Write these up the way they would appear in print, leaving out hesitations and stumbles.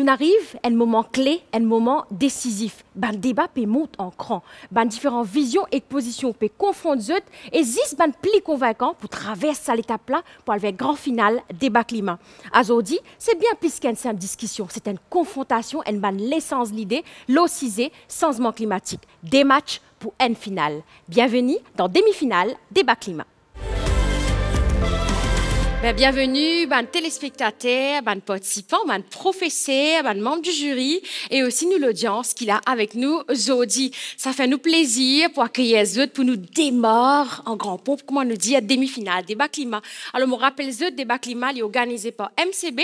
on arrive à un moment clé, un moment décisif. Le débat peut monter en cran. Différentes visions et positions peuvent confondre et zis plus convaincant pour traverser l'étape là pour aller vers le grand final débat climat. Aujourd'hui, c'est bien plus qu'une simple discussion. C'est une confrontation, l'essence de l'idée, l'ocisé, changement climatique. Des matchs pour une finale. Bienvenue dans demi-finale débat climat. Bienvenue, téléspectateurs, participants, professeurs, membres du jury et aussi nous l'audience qui est là avec nous aujourd'hui. Ça fait nous plaisir pour accueillir les autres, pour nous démarrer en grand pompe, comment nous dit, à demi-finale, débat climat. Alors, je me rappelle le débat climat est organisé par MCB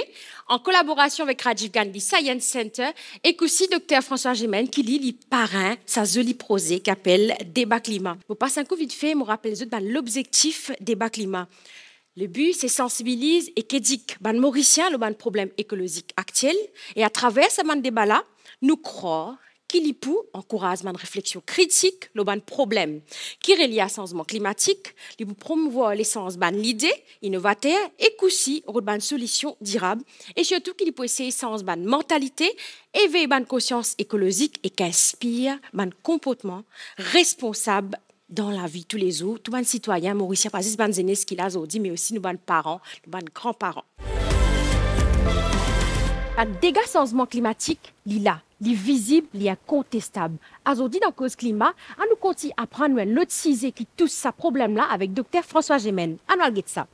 en collaboration avec Rajiv Gandhi Science Center et aussi Dr François Gémen qui lit les parrains, sa jolie prosée qui appelle débat climat. Pour passer un coup vite fait, je me rappelle l'objectif débat climat. Le but, c'est sensibiliser et qu'éduquer les Mauriciens le problème écologique actuel. Et à travers ce débat-là, nous croyons qu'il peut encourager une réflexion critique sur le problème qui est lié à changement climatique, il peut promouvoir l'essence de l'idée innovateur et aussi une solution durable. Et surtout, qu'il peut essayer de une mentalité, éveiller une conscience écologique et qui inspire un comportement responsable dans la vie tous les jours, tous les citoyens mauriciens, pas juste les aînés qui l'ont dit, mais aussi nos parents, nos grands-parents. Un dégât changement climatique, il est là, il est visible, il est incontestable. Aujourd'hui, dans Cause Climat, on nous continue à prendre un autre sujet qui touche ce problème-là avec Dr François Gémen. On va regarder ça.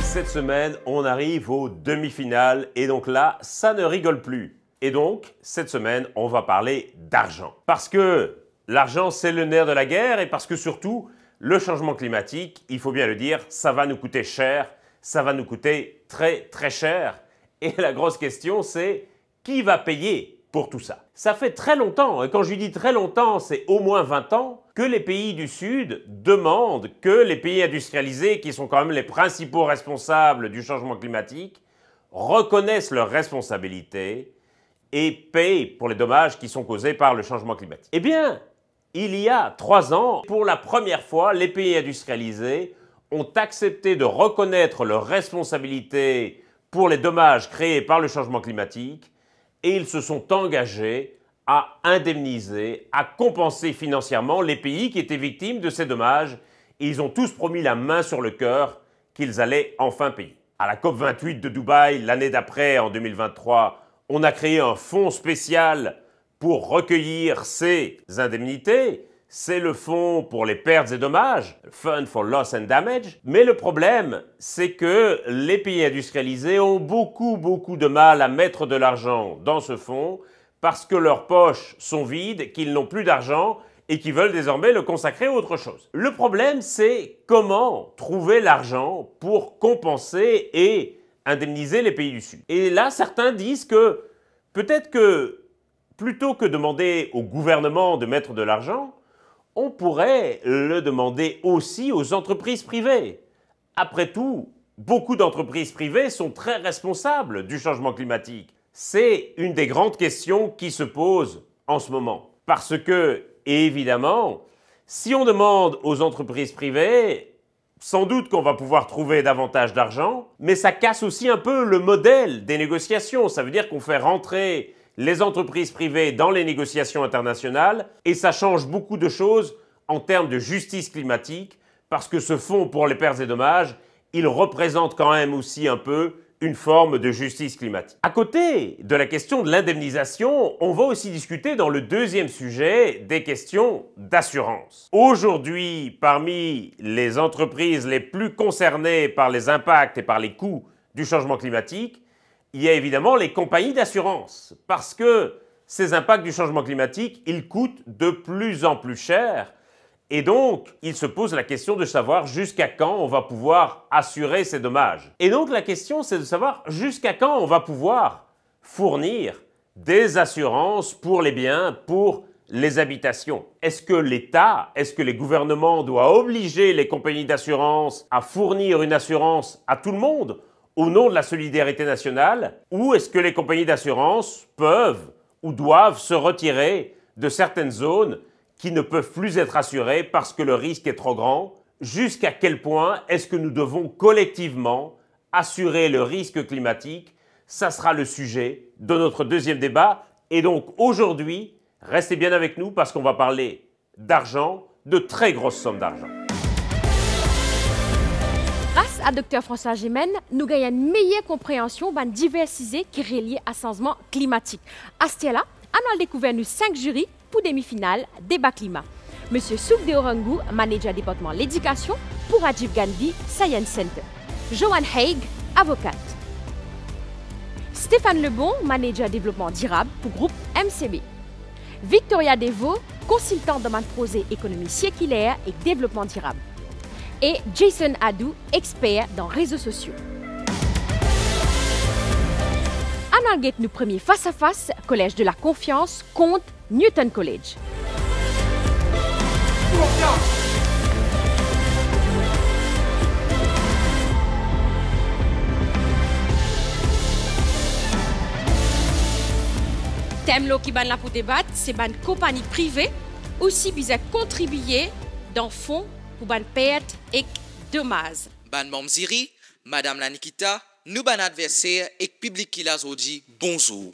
Cette semaine, on arrive aux demi-finales et donc là, ça ne rigole plus. Et donc, cette semaine, on va parler d'argent. Parce que l'argent, c'est le nerf de la guerre et parce que surtout, le changement climatique, il faut bien le dire, ça va nous coûter cher, ça va nous coûter très très cher. Et la grosse question, c'est qui va payer pour tout ça? Ça fait très longtemps, et quand je dis très longtemps, c'est au moins 20 ans, que les pays du Sud demandent que les pays industrialisés, qui sont quand même les principaux responsables du changement climatique, reconnaissent leurs responsabilités et payent pour les dommages qui sont causés par le changement climatique. Eh bien, il y a 3 ans, pour la première fois, les pays industrialisés ont accepté de reconnaître leurs responsabilités pour les dommages créés par le changement climatique et ils se sont engagés à indemniser, à compenser financièrement les pays qui étaient victimes de ces dommages et ils ont tous promis la main sur le cœur qu'ils allaient enfin payer. À la COP28 de Dubaï, l'année d'après, en 2023, on a créé un fonds spécial pour recueillir ces indemnités. C'est le fonds pour les pertes et dommages, Fund for Loss and Damage. Mais le problème, c'est que les pays industrialisés ont beaucoup de mal à mettre de l'argent dans ce fonds parce que leurs poches sont vides, qu'ils n'ont plus d'argent et qu'ils veulent désormais le consacrer à autre chose. Le problème, c'est comment trouver l'argent pour compenser et indemniser les pays du Sud. Et là, certains disent que peut-être que plutôt que demander au gouvernement de mettre de l'argent, on pourrait le demander aussi aux entreprises privées. Après tout, beaucoup d'entreprises privées sont très responsables du changement climatique. C'est une des grandes questions qui se posent en ce moment. Parce que, évidemment, si on demande aux entreprises privées, sans doute qu'on va pouvoir trouver davantage d'argent, mais ça casse aussi un peu le modèle des négociations. Ça veut dire qu'on fait rentrer les entreprises privées dans les négociations internationales et ça change beaucoup de choses en termes de justice climatique parce que ce fonds pour les pertes et dommages, il représente quand même aussi un peu une forme de justice climatique. À côté de la question de l'indemnisation, on va aussi discuter dans le deuxième sujet des questions d'assurance. Aujourd'hui, parmi les entreprises les plus concernées par les impacts et par les coûts du changement climatique, il y a évidemment les compagnies d'assurance, parce que ces impacts du changement climatique, ils coûtent de plus en plus cher, et donc il se pose la question de savoir jusqu'à quand on va pouvoir assurer ces dommages. Et donc la question, c'est de savoir jusqu'à quand on va pouvoir fournir des assurances pour les biens, pour les habitations. Est-ce que l'État, est-ce que les gouvernements doivent obliger les compagnies d'assurance à fournir une assurance à tout le monde au nom de la solidarité nationale, ou est-ce que les compagnies d'assurance peuvent ou doivent se retirer de certaines zones qui ne peuvent plus être assurées parce que le risque est trop grand? Jusqu'à quel point est-ce que nous devons collectivement assurer le risque climatique Ça sera le sujet de notre deuxième débat. Et donc aujourd'hui, restez bien avec nous parce qu'on va parler d'argent, de très grosses sommes d'argent. Grâce à Dr François Gémen, nous gagnons une meilleure compréhension de diversité qui est reliée à changement climatique. À ce là, on a découvert 5 jurys pour demi-finale débat climat. Monsieur Souk Deorangou, manager département l'éducation pour Rajiv Gandhi Science Center. Joanne Haig, avocate. Stéphane Lebon, manager développement durable pour groupe MCB. Victoria Deveau, consultante dans le projet économie circulaire et développement durable. Et Jason Adou, expert dans réseaux sociaux. Analguet nous premier face à face, Collège de la Confiance contre Newton College. Thème qui ban là pour débattre, c'est ban compagnie privée aussi bisa contribuer dans fonds pour ban perte et dommages. Ban Momziri, Madame la Nikita, nous ban adversaire et public qui l'a dit bonjour.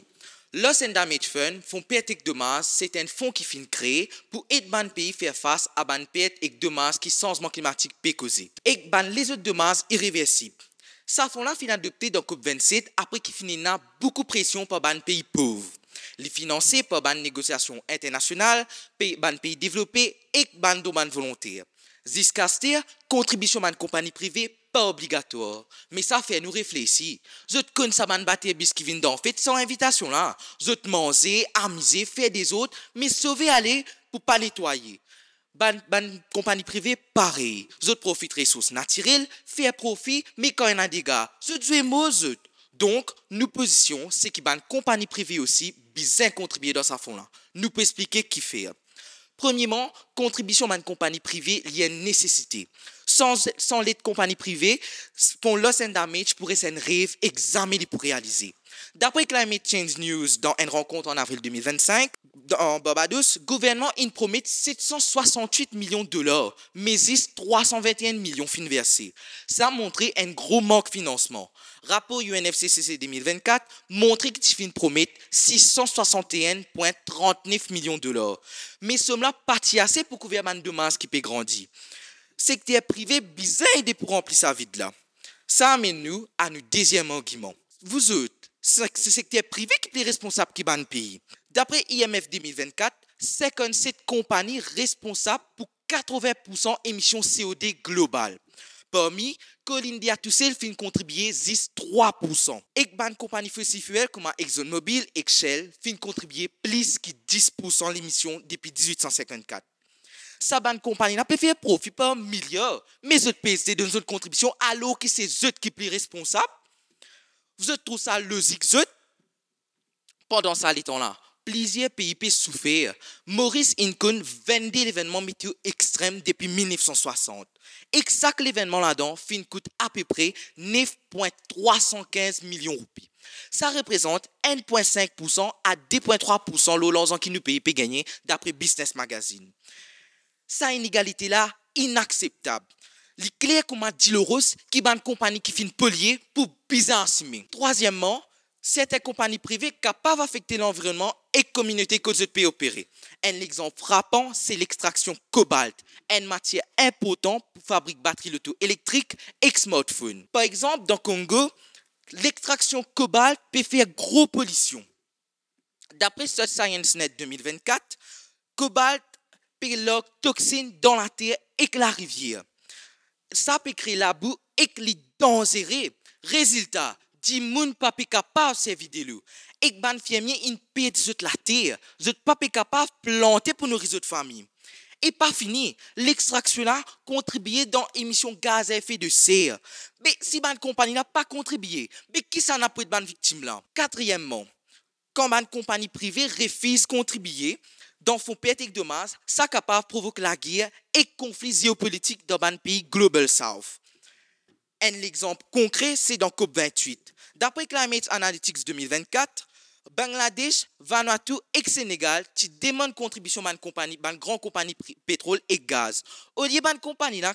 Loss and Damage Fund, fonds perte et dommages, c'est un fonds qui finit créé pour aider ban pays faire face à ban perte et dommages qui changement climatique peut causer. Et ban les autres dommages irréversibles. Ça fonds là finit adopté dans COP27 après qu'il finit na beaucoup pression par ban pays pauvres. Les financés par ban négociation internationale, ban pays développés et ban domaine volontaire. Jusqu'à ce stade, contribution ban compagnie privée pas obligatoire. Mais ça fait nous réfléchir. Je te connais ça ban battre bis qui viennent d'en fait sans invitation là. Je te manger, amuser, faire des autres, mais sauver aller pour pas nettoyer. Ban compagnie privée pareil. Je te profite ressources naturelles, faire profit, mais quand il y a des dégâts, je te veux mot. Donc, nous position, c'est que ban compagnie privée aussi bien contribuer dans sa fond là. Nous peut expliquer qui fait. Premièrement, contribution ban compagnie privée liée à une nécessité. Sans l'aide compagnie privée, pour loss and damage pourrait être un rêve examiné pour réaliser. D'après Climate Change News dans une rencontre en avril 2025, en Barbados, le gouvernement promet 768 millions de dollars, mais il 321 millions fin versés. Ça a montré un gros manque de financement. Rapport UNFCCC 2024 montre qu'il promet 661,39 millions de dollars. Mais somme là pas assez pour couvrir les demandes qui peut grandir. Secteur privé bizarre aider pour remplir sa vide là. Ça amène nous à notre deuxième argument. Vous autres, c'est le secteur privé qui est responsable qui ban le pays. D'après IMF 2024, 57 compagnies responsables pour 80% émissions CO2 globales. Parmi, Colindia Toussel fin contribuer 3%. Et ban compagnies fossiles comme ExxonMobil et Shell fin contribuer plus que 10% l'émission depuis 1854. Ça ban compagnie n'a pas fait profit par milliards, mais autres PSD de notre contribution alors que c'est eux qui sont responsables. Vous êtes tout ça logique, pendant ça, les temps-là, plusieurs pays peuvent souffrir. Maurice Incon vendait l'événement météo extrême depuis 1960. Et chaque événement là-dedans coûte à peu près 9,315 millions de roupies. Ça représente 1,5% à 2,3% l'argent qui nous paye peut gagner d'après Business Magazine. Cette inégalité-là, inacceptable. Les clairs comme Diloros qui ban compagnie qui fin polier pour bizarre assumer. Troisièmement, certaines compagnies privées capables d'affecter l'environnement et la communauté que vous peut opérer. Un exemple frappant, c'est l'extraction cobalt, une matière importante pour fabriquer batteries auto-électriques et smartphones. Par exemple, dans le Congo, l'extraction cobalt peut faire gros pollution. D'après ScienceNet 2024, cobalt peut leur toxines dans la terre et la rivière. Ça peut créer la boue et les dangereux. Résultat, 10 moun pas capable de servir de l'eau. Et ban fermier in paie de la terre, vous pas capable de planter pour nourrir votre famille. Et pas fini, l'extraction là contribue dans l'émission gaz à effet de serre. Mais si ban compagnie n'a pas contribué, mais qui s'en a pris de ban victime là? Quatrièmement, quand ban compagnie privée refuse de contribuer, dans fonds perte et dommages, ça capable de provoquer la guerre et conflit géopolitique dans un pays Global South. Un exemple concret, c'est dans COP28. D'après Climate Analytics 2024, Bangladesh, Vanuatu et Sénégal qui demandent contribution à une grande compagnie pétrole et gaz. Au lieu de compagnie là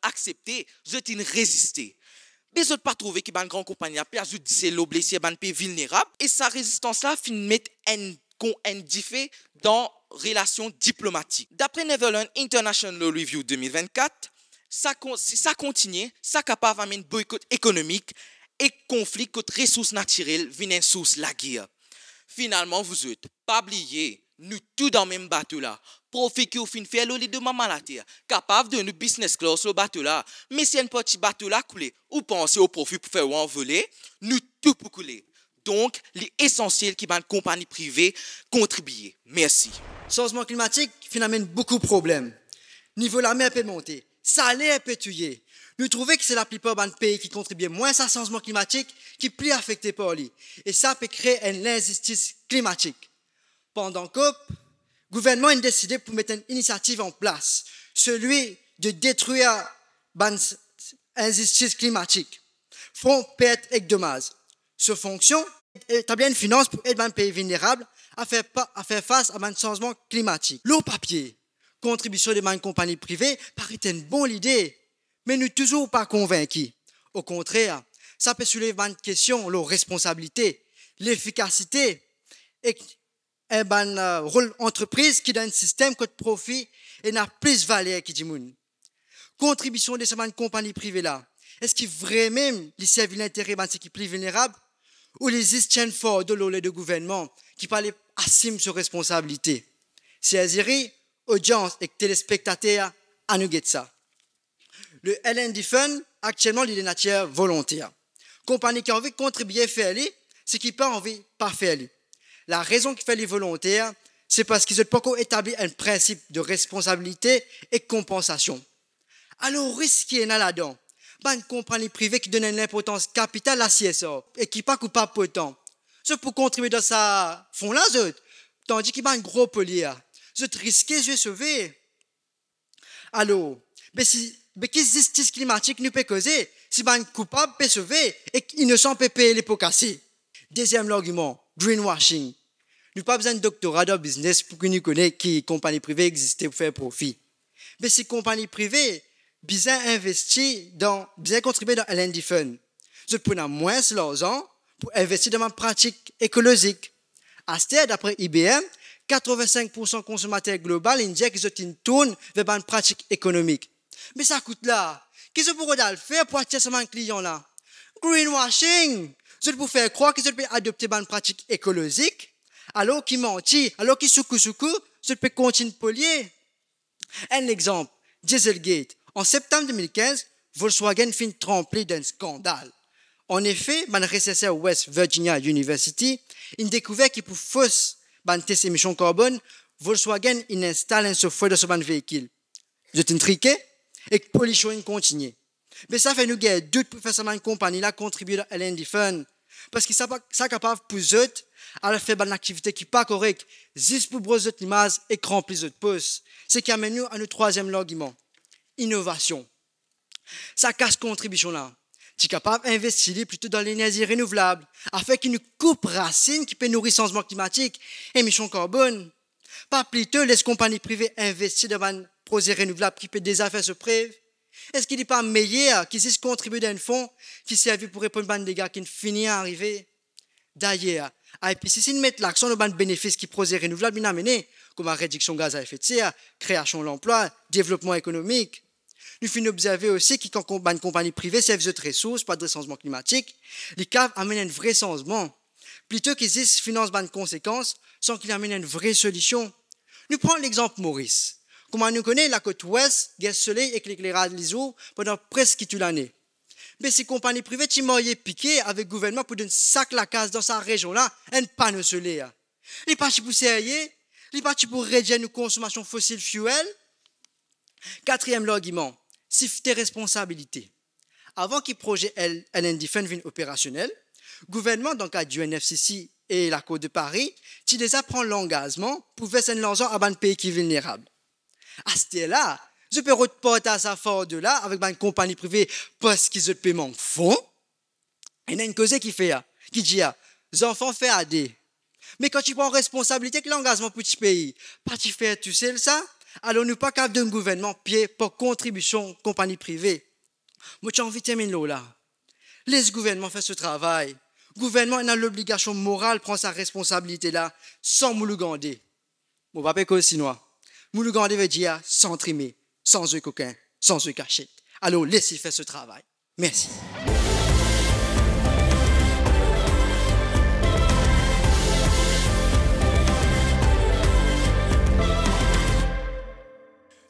accepter, je t'ai résisté. Mais autres pas trouvé que ban grande compagnie a perdu c'est l'eau blessé ban pays vulnérable et sa résistance là fin mettre un diffé dans relations diplomatiques. D'après Netherlands International Law Review 2024, si ça continue, ça capable d'amener boycott économique et conflit contre ressources naturelles viennent source la guerre. Finalement, vous êtes pas oublié, nous tous dans le même bateau là. Profitez au fin faire le de maman la terre, capable de nous business class le bateau là. Mais si un petit bateau là coulé, ou pensez au profit pour faire un voler, nous tout pour couler. Donc, l'essentiel qui va une compagnie privée contribuer. Merci. Changement climatique, finalement, beaucoup de problèmes. Niveau la mer peut monter, salaire peut tuer. Nous trouvons que c'est la plupart des pays qui contribuent moins à ce changement climatique qui plus affectés par lui. Et ça peut créer une injustice climatique. Pendant que le gouvernement a décidé pour mettre une initiative en place, celui de détruire l'injustice climatique. Fonds perte et dommages. Ce fonction établit une finance pour aider un pays vulnérable à faire face à un changement climatique. Le papier, contribution de compagnies privées, paraît une bonne idée, mais nous ne sommes toujours pas convaincus. Au contraire, ça peut soulever une question, la responsabilité, l'efficacité et un rôle entreprise qui donne un système de profit et n'a plus de valeur que du monde. Contribution de ces compagnies privées là, est-ce qu'ils vraiment les servent l'intérêt de ces qui plus vulnérables ou les tiennent fort de l'olé de gouvernement qui parlent assument ses responsabilités? C'est-à-dire, audience et téléspectateurs à nous guetter ça. Le LND Fund, actuellement, il est nature volontaire. Compagnie qui a envie de contribuer à faire les, c'est qui pas envie de pas faire les. La raison qui fait les volontaires, c'est parce qu'ils n'ont pas encore établi un principe de responsabilité et de compensation. Alors, risque qui est là-dedans. Une compagnie privée qui donne une importance capitale à la CSA et qui n'est pas coupable pour autant. C'est pour contribuer dans sa fond là, tandis qu'il y a un gros polier. C'est risqué de sauver. Alors, mais quelle justice climatique nous peut causer si un coupable peut sauver et qu'innocent peut payer les pots cassés? Deuxième argument, greenwashing. Nous n'avons pas besoin de doctorat de business pour que nous connaissions qui compagnie privée existait pour faire profit. Mais ces compagnies privées, bien investi bien contribuer dans LND Fund. Je prends moins l'argent pour investir dans ma pratique écologique. À ce stade, d'après IBM, 85% consommateurs globaux indiquent qu'ils ont une tourne vers une pratique économique. Mais ça coûte là. Qu'est-ce que vous pouvez faire pour attirer ce client là? Greenwashing. Je peux faire croire qu'ils peuvent adopter une pratique écologique, alors qu'ils mentent, alors qu'ils soukou, je peux continuer de polluer. Un exemple, Dieselgate. En septembre 2015, Volkswagen finit trempé d'un scandale. En effet, le recesseur West Virginia University a découvert qu'il pour fausses test émissions carbone, Volkswagen installe un software dans son véhicule. Je t'ai triqué et que la pollution continue. Mais ça fait nous gagner doute pour faire cette compagnie-là contribuer à LND Fund. Parce qu'ils sont capables pour eux à faire une activité qui n'est pas correcte, juste pour brosser l'image et remplir les postes. Ce qui amène nous à notre troisième argument. Innovation. Ça casse contribution là. Tu es capable d'investir plutôt dans l'énergie renouvelable afin qu'il nous coupe racine qui peut nourrir le changement climatique et émissions carbone. Pas plutôt les compagnies privées investir dans un projet renouvelable qui peut déjà faire ce preuve. Est-ce qu'il n'est pas meilleur qu'ils puissent contribuer dans un fonds qui servent pour répondre à des dégâts qui ne finissent à arriver? D'ailleurs, IPCC met l'accent sur les bénéfices qui projet renouvelable bien amené, comme la réduction de gaz à effet de serre, création d'emplois, développement économique. Nous finissons observer aussi que quand une compagnie privée serve de ressources, pas de changement climatique, les caves amènent un vrai changement. Plutôt qu'ils financent des conséquences sans qu'ils amènent une vraie solution. Nous prenons l'exemple Maurice. Comme nous connaissons, la côte ouest, gaz soleil et l'éclairage des eaux pendant presque toute l'année. Mais ces compagnies privées qui m'ont piqué avec le gouvernement pour donner sac la case dans sa région-là, un panneau solaire. Les partis pour sérieux, les partis pour réduire nos consommations fossiles fuel. Quatrième argument, c'est responsabilité. Avant que le projet LND Fund vienne opérationnel, le gouvernement, dans le cadre du NFCC et la Côte de Paris, qui déjà prend l'engagement pour verser l'argent à un pays qui est vulnérable. À ce là je peux reporter à sa force de là avec une compagnie privée parce qu'ils ont le paiement fond. Il y a une cause qui dit, les enfants font AD. Mais quand tu prends responsabilité que l'engagement pour ce pays, pas tu fais tu sais ça, alors nous pas capable d'un gouvernement pied pour contribution compagnie privée. Moi j'ai envie de terminer là. Les gouvernements font ce travail. Le gouvernement a l'obligation morale de prendre sa responsabilité là, sans moulougander. Mon papa est chinois. Moulougander veut dire sans trimer, sans œil coquin, sans œil cachette. Alors laissez faire ce travail. Merci.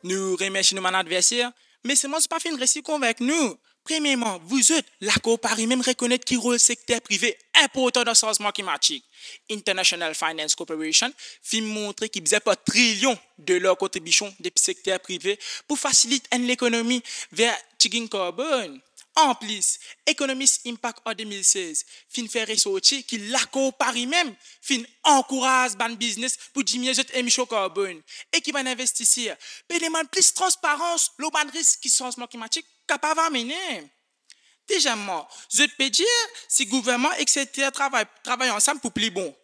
Nous remercions nos adversaires, mais c'est moi qui pas fait une récit convaincre nous. Premièrement, vous êtes, l'accord Paris même reconnaître qui rôle secteur privé important dans le changement climatique. International Finance Corporation fait montrer qu'il faisait pas trillions de leur contribution des secteurs privés pour faciliter l'économie vers le carbone. En plus, Economist Impact en 2016 fin faire ressortir que l'accord Paris même fin encourage le business pour diminuer les émissions de carbone et qui va investir pour demander plus de transparence le risque qui changement climatique capable d'amener. Déjà, je peux dire si le gouvernement etc. travaillent ensemble pour plus bon.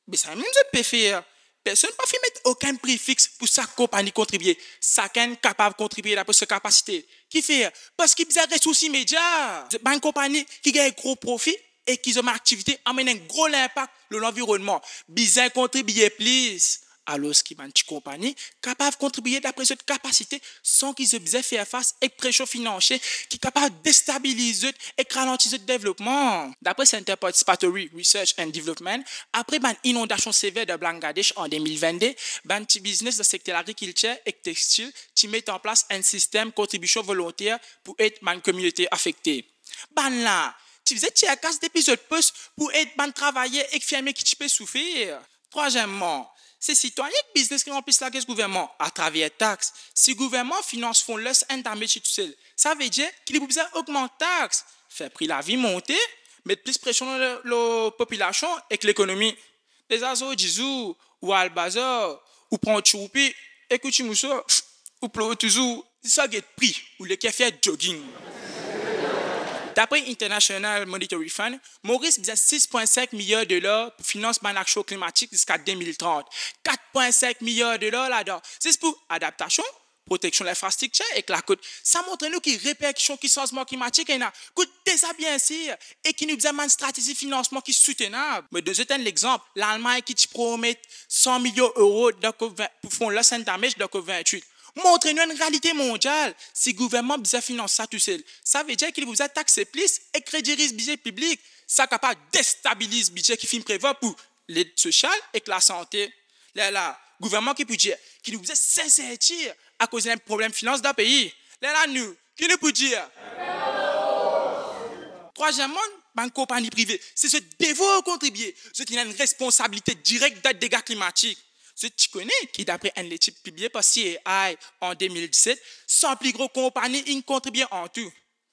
Mais ça même je peux faire. Personne ne peut mettre aucun prix fixe pour sa compagnie contribuer. Chacun est capable de contribuer d'après sa capacité. Qui fait? Parce qu'il y a des ressources immédiates. Une compagnie qui gagne un gros profit et qui a une activité amène un gros impact sur l'environnement. Besoin contribuer plus. Alors, ce qui est une compagnie capable de contribuer d'après cette capacité sans qu'ils aient besoin de faire face à pression financière qui est capable de déstabiliser et ralentir le développement. D'après Center Participatory Research and Development, après une inondation sévère de Bangladesh en 2022, un petit business de secteur agriculture et textile qui met en place un système de contribution volontaire pour aider une communauté affectée. Là, tu faisais tiers casse d'épisodes post pour aider les travailleurs et fermiers qui peuvent souffrir. Troisièmement, c'est citoyens et business qui remplissent la caisse gouvernement à travers les taxes. Si le gouvernement finance fonds less and damage tout seul, ça veut dire qu'il est besoin d'augmenter les taxes, faire prix la vie monter, mettre plus de pression sur la population et que l'économie. Les azos disent ou al bazar ou prendre choupi, écoutez moussa ou pleure toujours, ça get prix ou le café jogging. D'après International Monetary Fund, Maurice a 6,5 milliards de dollars pour financer l'action climatique jusqu'à 2030. 4,5 milliards de dollars là-dedans. C'est pour adaptation, protection de l'infrastructure et la côte. Ça montre nous qui répercussions qui changement climatique et na coûte déjà bien sûr et qui nous demande une stratégie de financement qui est soutenable. Mais de jeter l'exemple, l'Allemagne qui te promet 100 millions d'euros pour faire le damage de COP28. Montrez-nous une réalité mondiale. Si le gouvernement besoin financer ça tout seul, ça veut dire qu'il vous a taxé plus et crédit le budget public. Ça capable de déstabiliser le budget qui finit prévoir pour l'aide sociale et la santé. Là, le gouvernement qui peut dire qu'il vous a s'insérer à cause d'un problème finance d'un pays. Là, nous, qui nous peut dire? Troisièmement, une compagnie privée, c'est ce devoir contribuer. C'est une responsabilité directe des dégâts climatiques. Ce que tu connais, qui d'après une étude publiée par CAI en 2017, 100 plus grosses compagnies ont contribué en tout.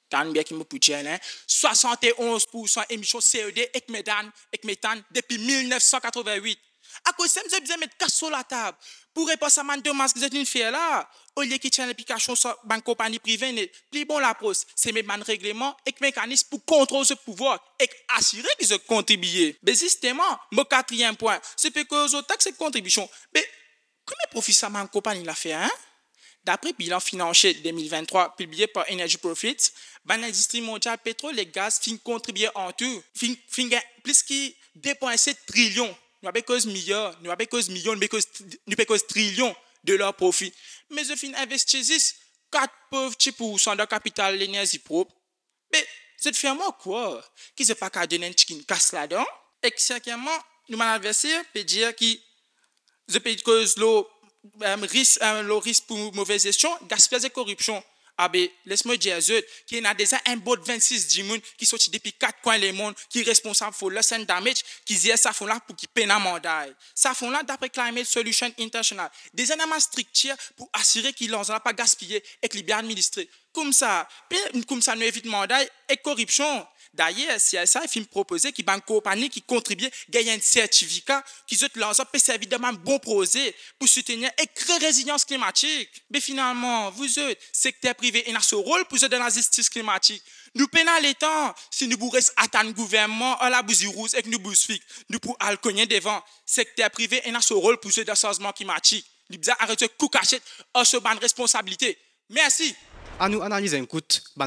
Quand bien qui me peut dire, 71% émissions CO2 et méthane depuis 1988. À cause de ça, nous avons besoin de mettre casse sur la table pour répondre à ce dommage que vous êtes fait là. Au lieu qu'ils tiennent l'application sur une compagnie privée, plus bon la pose, c'est mettre un règlement et un mécanisme pour contrôler ce pouvoir et assurer qu'ils ont contribué. Mais justement, mon quatrième point, c'est que les autres taxes et contributions. Mais combien de profit ça une compagnie l'a fait, hein? D'après le bilan financier 2023 publié par Energy Profits, l'industrie mondiale pétrole et gaz fin contribuer en tout, fin plus que 2,7 trillions. Nous avons cause milliards, nous avons cause millions, nous avons cause trillions de leur profit. Mais je fin investissent 4% de capital l'énergie propre. Mais c'est finalement quoi? Qui ne pas qu'à donner un petit casse là-dedans? Et cinquièmement, nous avons adversaire peut dire que je peux cause le risque pour mauvaise gestion, gaspillage et corruption. Ah ben, laisse-moi dire qu'il y a déjà un bot de 26 dimoun qui sorti depuis 4 coins du monde, qui est responsable pour le scène damage, qui dit ça font là pour qui peine un mandat. Ça font là d'après Climate Solution International. Des éléments stricts pour assurer qu'ils n'ont pas gaspillé et qu'ils bien administré. Comme ça, nous évitons mandat et corruption. D'ailleurs, CSA film proposé qui une compagnie qui contribue gagner un certificat qui se lance peut servir de un bon projet pour soutenir et créer résilience climatique. Mais finalement, vous êtes secteur privé et notre rôle pour dans la justice climatique. Nous peinons les temps si nous pourrions attendre le gouvernement à la bougie rouge et que nous bouge fixe. Nous pourrons aller cogner devant secteur privé et notre rôle pour dans le changement climatique. Nous devons arrêter de coup cachette à ce ban de responsabilité. Merci. À nous analyser un coup,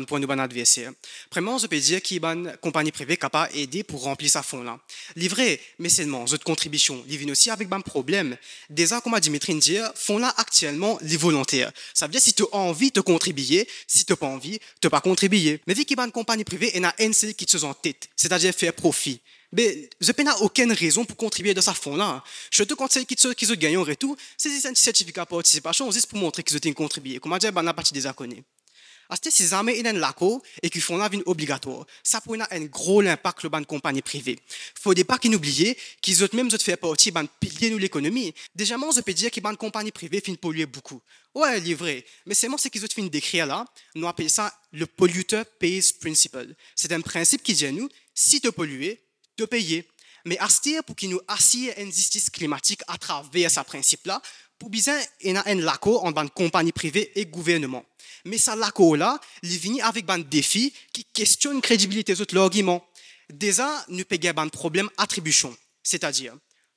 pour nous adversaire. Premièrement, je peux dire qu'il y a une compagnie privée capable d'aider pour remplir sa fonds là. Livré, mais seulement, cette contribution, il vient aussi avec un problème. Déjà, comme a Dimitri dit, fonds là actuellement, les volontaires. Ça veut dire si tu as envie de contribuer, si tu n'as pas envie, tu n'as pas contribuer. Mais vu qu'il y a une compagnie privée, il y a un seul qui te en tête, c'est-à-dire faire profit. Mais je n'ai aucune raison pour contribuer dans sa fonds-là. Je te conseille qu'ils gagnent et tout, c'est un certificat de participation juste pour montrer qu'ils ont contribué. Comme je dis, on a partie des inconnus. Si jamais il y a un laco et qu'ils font la vie obligatoire, ça pourrait avoir un gros impact sur les compagnies privées. Il ne faut pas qu'ils n'oublient qu'ils ont même fait partie de pilier de l'économie. Déjà, je peux dire que les compagnies privées finissent polluer beaucoup. Ouais, c'est vrai. Mais c'est moi ce qu'ils ont fait décrire là, nous appelons ça le polluteur pays principle. C'est un principe qui dit à nous, si tu pollues, tu payes. Mais pour qu'ils nous assure une justice climatique à travers ce principe-là, pour bien, il y a un laco entre les compagnies privées et le gouvernement. Mais ça laco-là, il vient avec un défi qui questionne la crédibilité de notre argument. Déjà, nous payons un problème d'attribution. C'est-à-dire,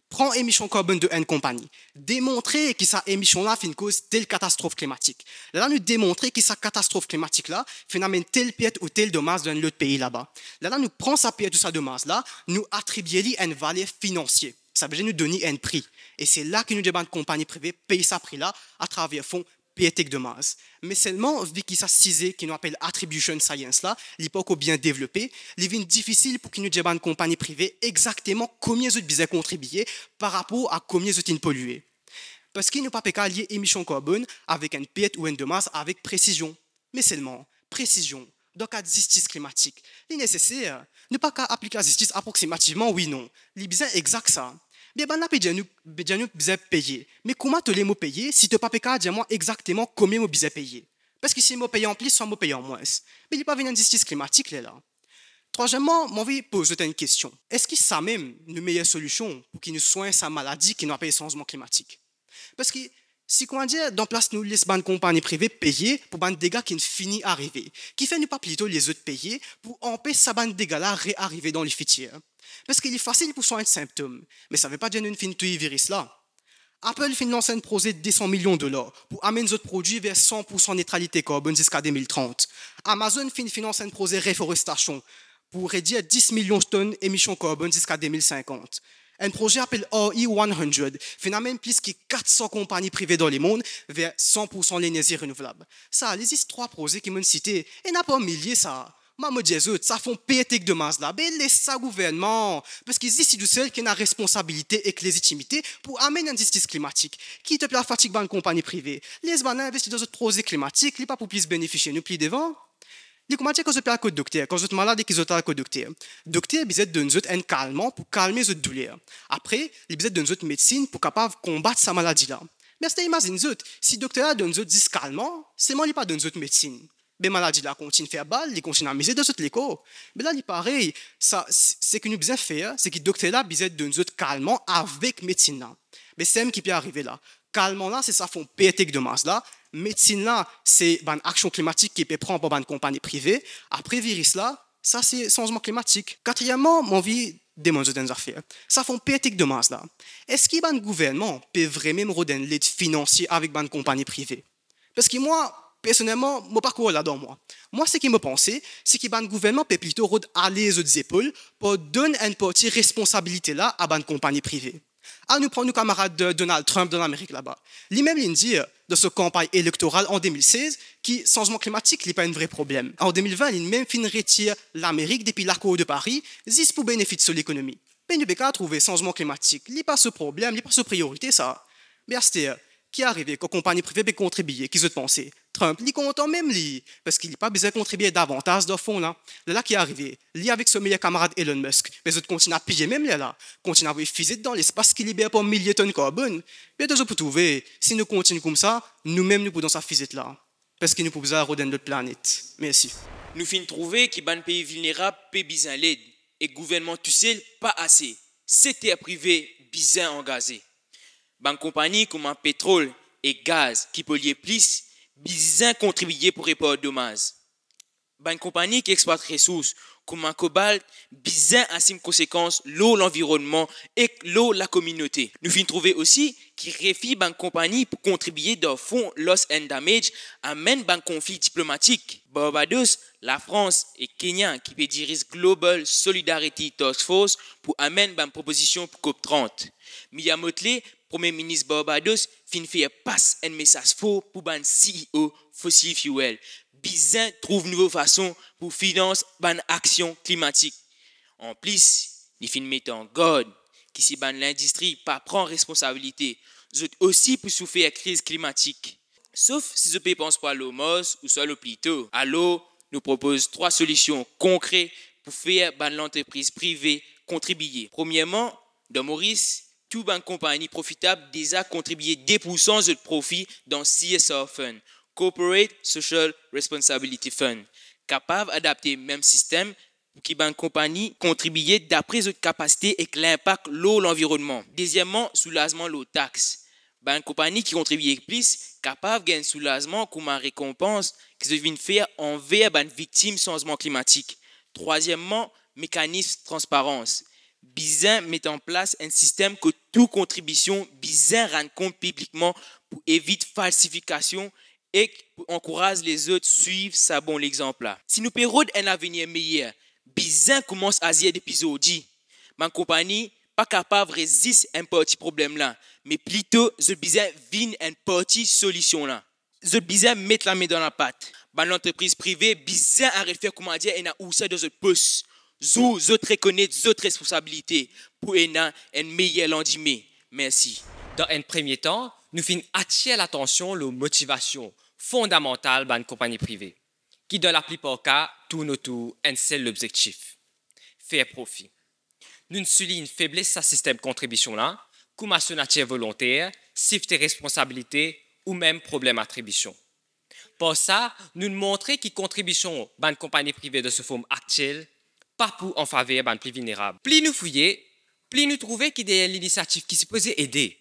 prends émission carbone de une compagnie, démontrer que cette émission-là fait une cause telle catastrophe climatique. Là, nous démontrer que cette catastrophe climatique-là fait une telle perte ou telle dommage dans l'autre pays là-bas. Là, nous prenons sa perte ou sa dommage-là, nous attribuons une valeur financière. Ça veut dire nous donner un prix. Et c'est là que nous devons une compagnie privée payer ce prix-là à travers fonds pétique de masse. Mais seulement, vu qu'il s'assise, qui nous appelle attribution science là, il n'est pas encore bien développé, il est difficile pour que nous devons une compagnie privée exactement combien ils besoin contribuer par rapport à combien ils polluer. Parce qu'il ne peut pas lier émission carbone avec une perte ou une dommage avec précision. Mais seulement, précision. Dans le cas de justice climatique, il est nécessaire ne pas appliquer la justice approximativement, oui, non. Il est bien exact ça. Bien, on a besoin payer. Mais comment te les mots payer si tu n'as pas dire moi exactement combien tu besoin payer? Parce que si je paye en plus, soit je paye en moins. Mais il n'y a pas une justice climatique là. Troisièmement, je vais poser une question. Est-ce que ça même une meilleure solution pour qu'il nous soigne sa maladie qui n'a pas le changement climatique? Parce que si comment dire, dans place nous laisse une compagnie privée payer pour des dégâts qui ne finissent arriver, qui fait nous pas plutôt les autres payer pour empêcher ces dégâts là réarriver dans le futur. Parce qu'il est facile pour soigner un symptôme, mais ça ne veut pas dire une fin de virus là. Apple finit lancer un projet de 200 millions de dollars pour amener nos produits vers 100% neutralité carbone jusqu'à 2030. Amazon finit financer un projet de réforestation pour réduire 10 millions de tonnes d'émissions carbone jusqu'à 2050. Un projet appelé RE100 finalement plus que 400 compagnies privées dans le monde vers 100% l'énergie renouvelable. Ça, il existe 3 projets qui m'ont cité et il n'y a pas un millier ça. Maman dit ça font pétique de masse là, mais laisse ça gouvernement, parce qu'ils disent du seul qui a la responsabilité et la légitimité pour amener une justice climatique. Qui te plaît la fatigue dans une compagnie privée? Les gens investissent dans ce projet climatique, ils pas pour plus bénéficier, nous plus devant. Les comment dire quand je plaît à code docteur, quand je te malade et qu'ils ont à code docteur. Docteur besoin de nous un calmant pour calmer cette douleur. Après, il besoin de nous médecine pour capable combattre sa maladie là. Mais c'est imagine si docteur a donne nous dit calmant, c'est moi il pas de nous médecine. Les maladies là continuent à faire balle, ils continuent à miser de toute l'écho. Mais là, il pareil, ça, c'est que nous besoin faire, c'est que le docteur là besoin de nous calmement avec médecine là. Mais c'est même qui peut arriver là. Calmement là, c'est ça font pétique de masse là. Médecine là, c'est une action climatique qui peut prendre par une compagnie privée. Après virus là, ça c'est changement climatique. Quatrièmement, mon vie démontre des affaires. Ça font pétique de masse là. Est-ce que un gouvernement peut vraiment redonner de l'aide financière avec une compagnie privée? Parce que moi, personnellement, mon parcours là-dedans, moi, ce qui me pensait, c'est que le gouvernement peut plutôt aller aux épaules pour donner une partie de responsabilité là à une compagnie privée. Alors, nous prenons nos camarades de Donald Trump dans l'Amérique là-bas. Lui-même, il dit de sa campagne électorale en 2016 que le changement climatique n'est pas un vrai problème. En 2020, il même fin retire l'Amérique depuis l'accord de Paris, juste pour bénéficier de l'économie. Mais nous pouvons trouver le changement climatique. Il n'y a pas ce problème, il n'y a pas ce priorité, ça. Mais c'est qui est arrivé quand compagnie privée peut contribuer, qui se pensé? Trump, il est content même, lui, parce qu'il n'a pas besoin de contribuer davantage de fonds, là. Là, qui est arrivé, lui avec son meilleur camarade Elon Musk, mais ils continuent à piller même, là, continuent à avoir fusée dans l'espace qui libère pas milliers de tonnes de carbone. Mais de pour trouver, si nous continuons comme ça, nous-mêmes, nous pouvons sa fusée là. Parce que nous pouvons redonner notre planète. Merci. Nous finissons trouver que les pays vulnérables paient besoin l'aide et le gouvernement tout seul pas assez. C'était privé besoin engagé. Les compagnies comme un pétrole et gaz qui polluent plus, besoin contribuer pour répondre aux dommages. Les compagnies qui exploitent les ressources comme un cobalt, bizarre ainsi une conséquence, l'eau, l'environnement et l'eau, la communauté. Nous finissons trouver aussi qui réfie une compagnie pour contribuer dans le fonds Loss and Damage amène un conflit diplomatique. Barbados, la France et Kenya qui peut dirige Global Solidarity Task Force pour amener une proposition pour COP30. Mia Mottley, Premier ministre Barbados, fin fait passe un message faux pour ban CEO Fossil Fuel. Bizin trouve nouvelle façon pour financer ban action climatique. En plus, il fin met en garde qui si ban l'industrie pas prend responsabilité, aussi pour souffrir la crise climatique. Sauf si je pense pas à l'eau Mos ou soit le plutôt. Alors, nous propose 3 solutions concrètes pour faire ban l'entreprise privée contribuer. Premièrement, dans Maurice, toute une compagnie profitable déjà contribué 10% de profit dans CSR Fund, Corporate Social Responsibility Fund, capable d'adapter le même système pour que une compagnie contribue d'après ses capacités et l'impact l'eau l'environnement. Deuxièmement, soulagement l'eau taxe. Une compagnie qui contribue plus capable de gagner soulagement comme une récompense que je viens faire envers une victime changement climatique. Troisièmement, mécanisme de transparence. Bizin met en place un système que toute contribution Bizin rend compte publiquement pour éviter falsification et pour encourager les autres à suivre sa bon exemple là. Si nous perdons un avenir meilleur, Bizin commence à dire d'épisode. Ma compagnie pas capable de résister à un petit problème là, mais plutôt je Bizin vient une petite solution là. Je Bizin met la main dans la pâte. L'entreprise privée Bizin a refait comment dire et a où ça dans le poste. Zou reconnaître votre responsabilité pour un meilleur lendemain. Merci. Dans un premier temps, nous finissons attirer l'attention aux motivations fondamentales d'une compagnie privée, qui dans la plupart des cas tourne autour d'un seul objectif, faire profit. Nous soulignons une faiblesse de ce système de contribution-là, comme à son nature volontaire, safety responsabilité ou même problème d'attribution. Pour ça, nous montrons que contribution d'une compagnie privée de ce forme actuelle pas pour en faveur des plus vulnérables. Plus nous fouillons, plus nous trouvons qu'il y a l'initiative qui se peut aider.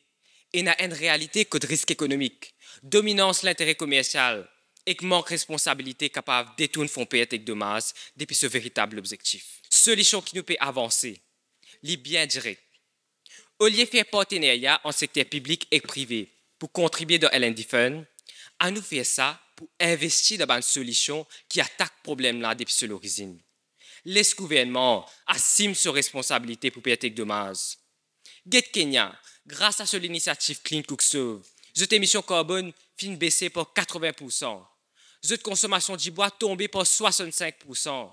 Et n'a une réalité que de risque économique, dominance de l'intérêt commercial et manque de responsabilité capable de détourner fonds et de masse depuis ce véritable objectif. Solution qui nous peut avancer, les bien direct. Au lieu de faire partenariat en secteur public et privé pour contribuer dans L&D Fund, à nous faire ça pour investir dans une solution qui attaque le problème là depuis l'origine. Les gouvernements assument ses responsabilités pour payer des dommages. Get Kenya, grâce à l'initiative Clean Cook Stove, notre émission carbone fin baissée par 80%. Notre consommation de bois tombée par 65%.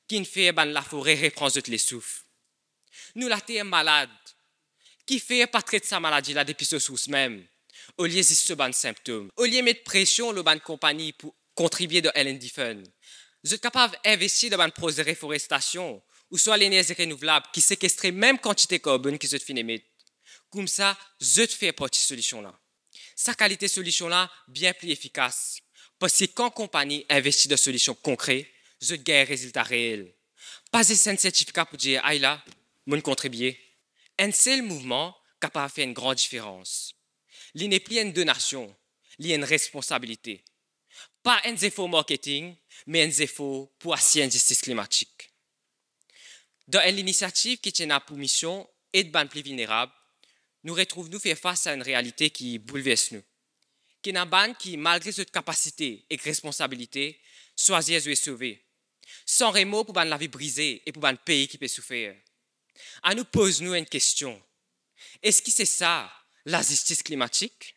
Qui fait que la forêt reprend les souffles. Nous la terre malade. Qui fait pas traiter sa maladie là depuis ce source même. Au lieu de ce symptômes. Au lieu de mettre pression sur la compagnie pour contribuer dans L&D Fund. Vous êtes capable d'investir dans un projet de réforestation ou soit l'énergie renouvelable qui séquestre même quantité de carbone que vous êtes émettre. Comme ça, vous êtes fait partie de cette solution-là. Sa qualité de solution-là bien plus efficace. Parce que quand une compagnie investit dans des solutions concrètes, vous êtes gagné un résultat réel. Pas un certificat pour dire, ah là, mon contribuer. Un seul mouvement capable de faire une grande différence. Il n'est plus une donation, il y a une responsabilité. Pas un effort marketing, mais un effort pour assurer une justice climatique. Dans l'initiative qui tient pour mission aider les plus vulnérables, nous retrouvons nous faire face à une réalité qui bouleverse nous. Qui est une bande qui, malgré cette capacité et responsabilité, choisit de sauver. Sans remords pour la vie brisée et pour le pays qui peut souffrir. À nous posons une question. Est-ce que c'est ça, la justice climatique?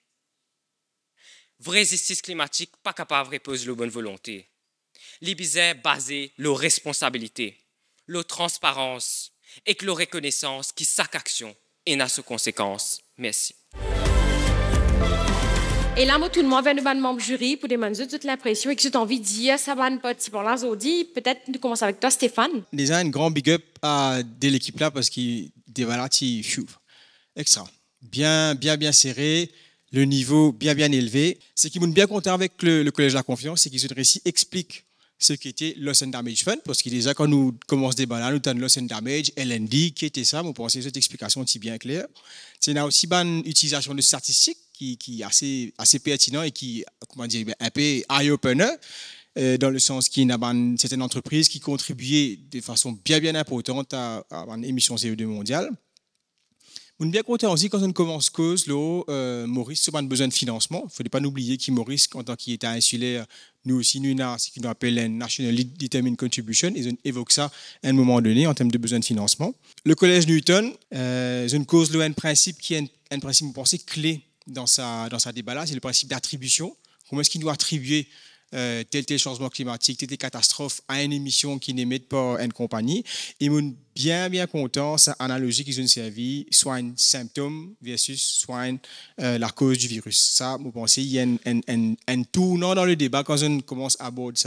Vraie justice climatique, pas capable de reposer la bonne volonté. Les bizarres basés sur la responsabilité, la transparence et la reconnaissance qui chaque action a ses conséquences. Merci. Et là, moi, tout le monde vient de ban membre jury pour demander toute l'impression et que j'ai envie de dire, ça va petit pour là, Zodi. Peut-être nous commençons avec toi, Stéphane. Déjà, un grand big up de l'équipe là parce qu'il dévalati extra. Bien serré, le niveau bien élevé. Ce qui m'a bien content avec le Collège de la Confiance, c'est qu'ils réussi explique ce qu'était Loss and Damage Fund, parce que déjà, quand nous commençons des balles, nous avons Loss and Damage, L&D, qui était ça, vous pensez que cette explication est bien claire. C'est aussi une utilisation de statistiques qui est assez pertinent et qui, comment dire, un peu eye-opener. dans le sens qu'il y a certaines entreprises qui contribuaient de façon bien importante à l'émission CO2 mondiale. On est bien content aussi quand on commence cause, Maurice a besoin de financement. Il ne faut pas oublier que Maurice, en tant qu'État insulaire, nous aussi, nous avons ce qu'on appelle un National Determined Contribution. Ils évoquent ça à un moment donné en termes de besoin de financement. Le Collège Newton, une cause, un principe qui est un principe, vous pensez, clé dans sa débat-là, c'est le principe d'attribution. Comment est-ce qu'il doit attribuer tel changement climatique, telle catastrophe à une émission qui n'émet pas une compagnie. Et je suis bien content, cette analogie qu'ils ont servi, soit un symptôme versus soit la cause du virus. Ça, vous pensez, il y a un tournant dans le débat quand on commence à aborder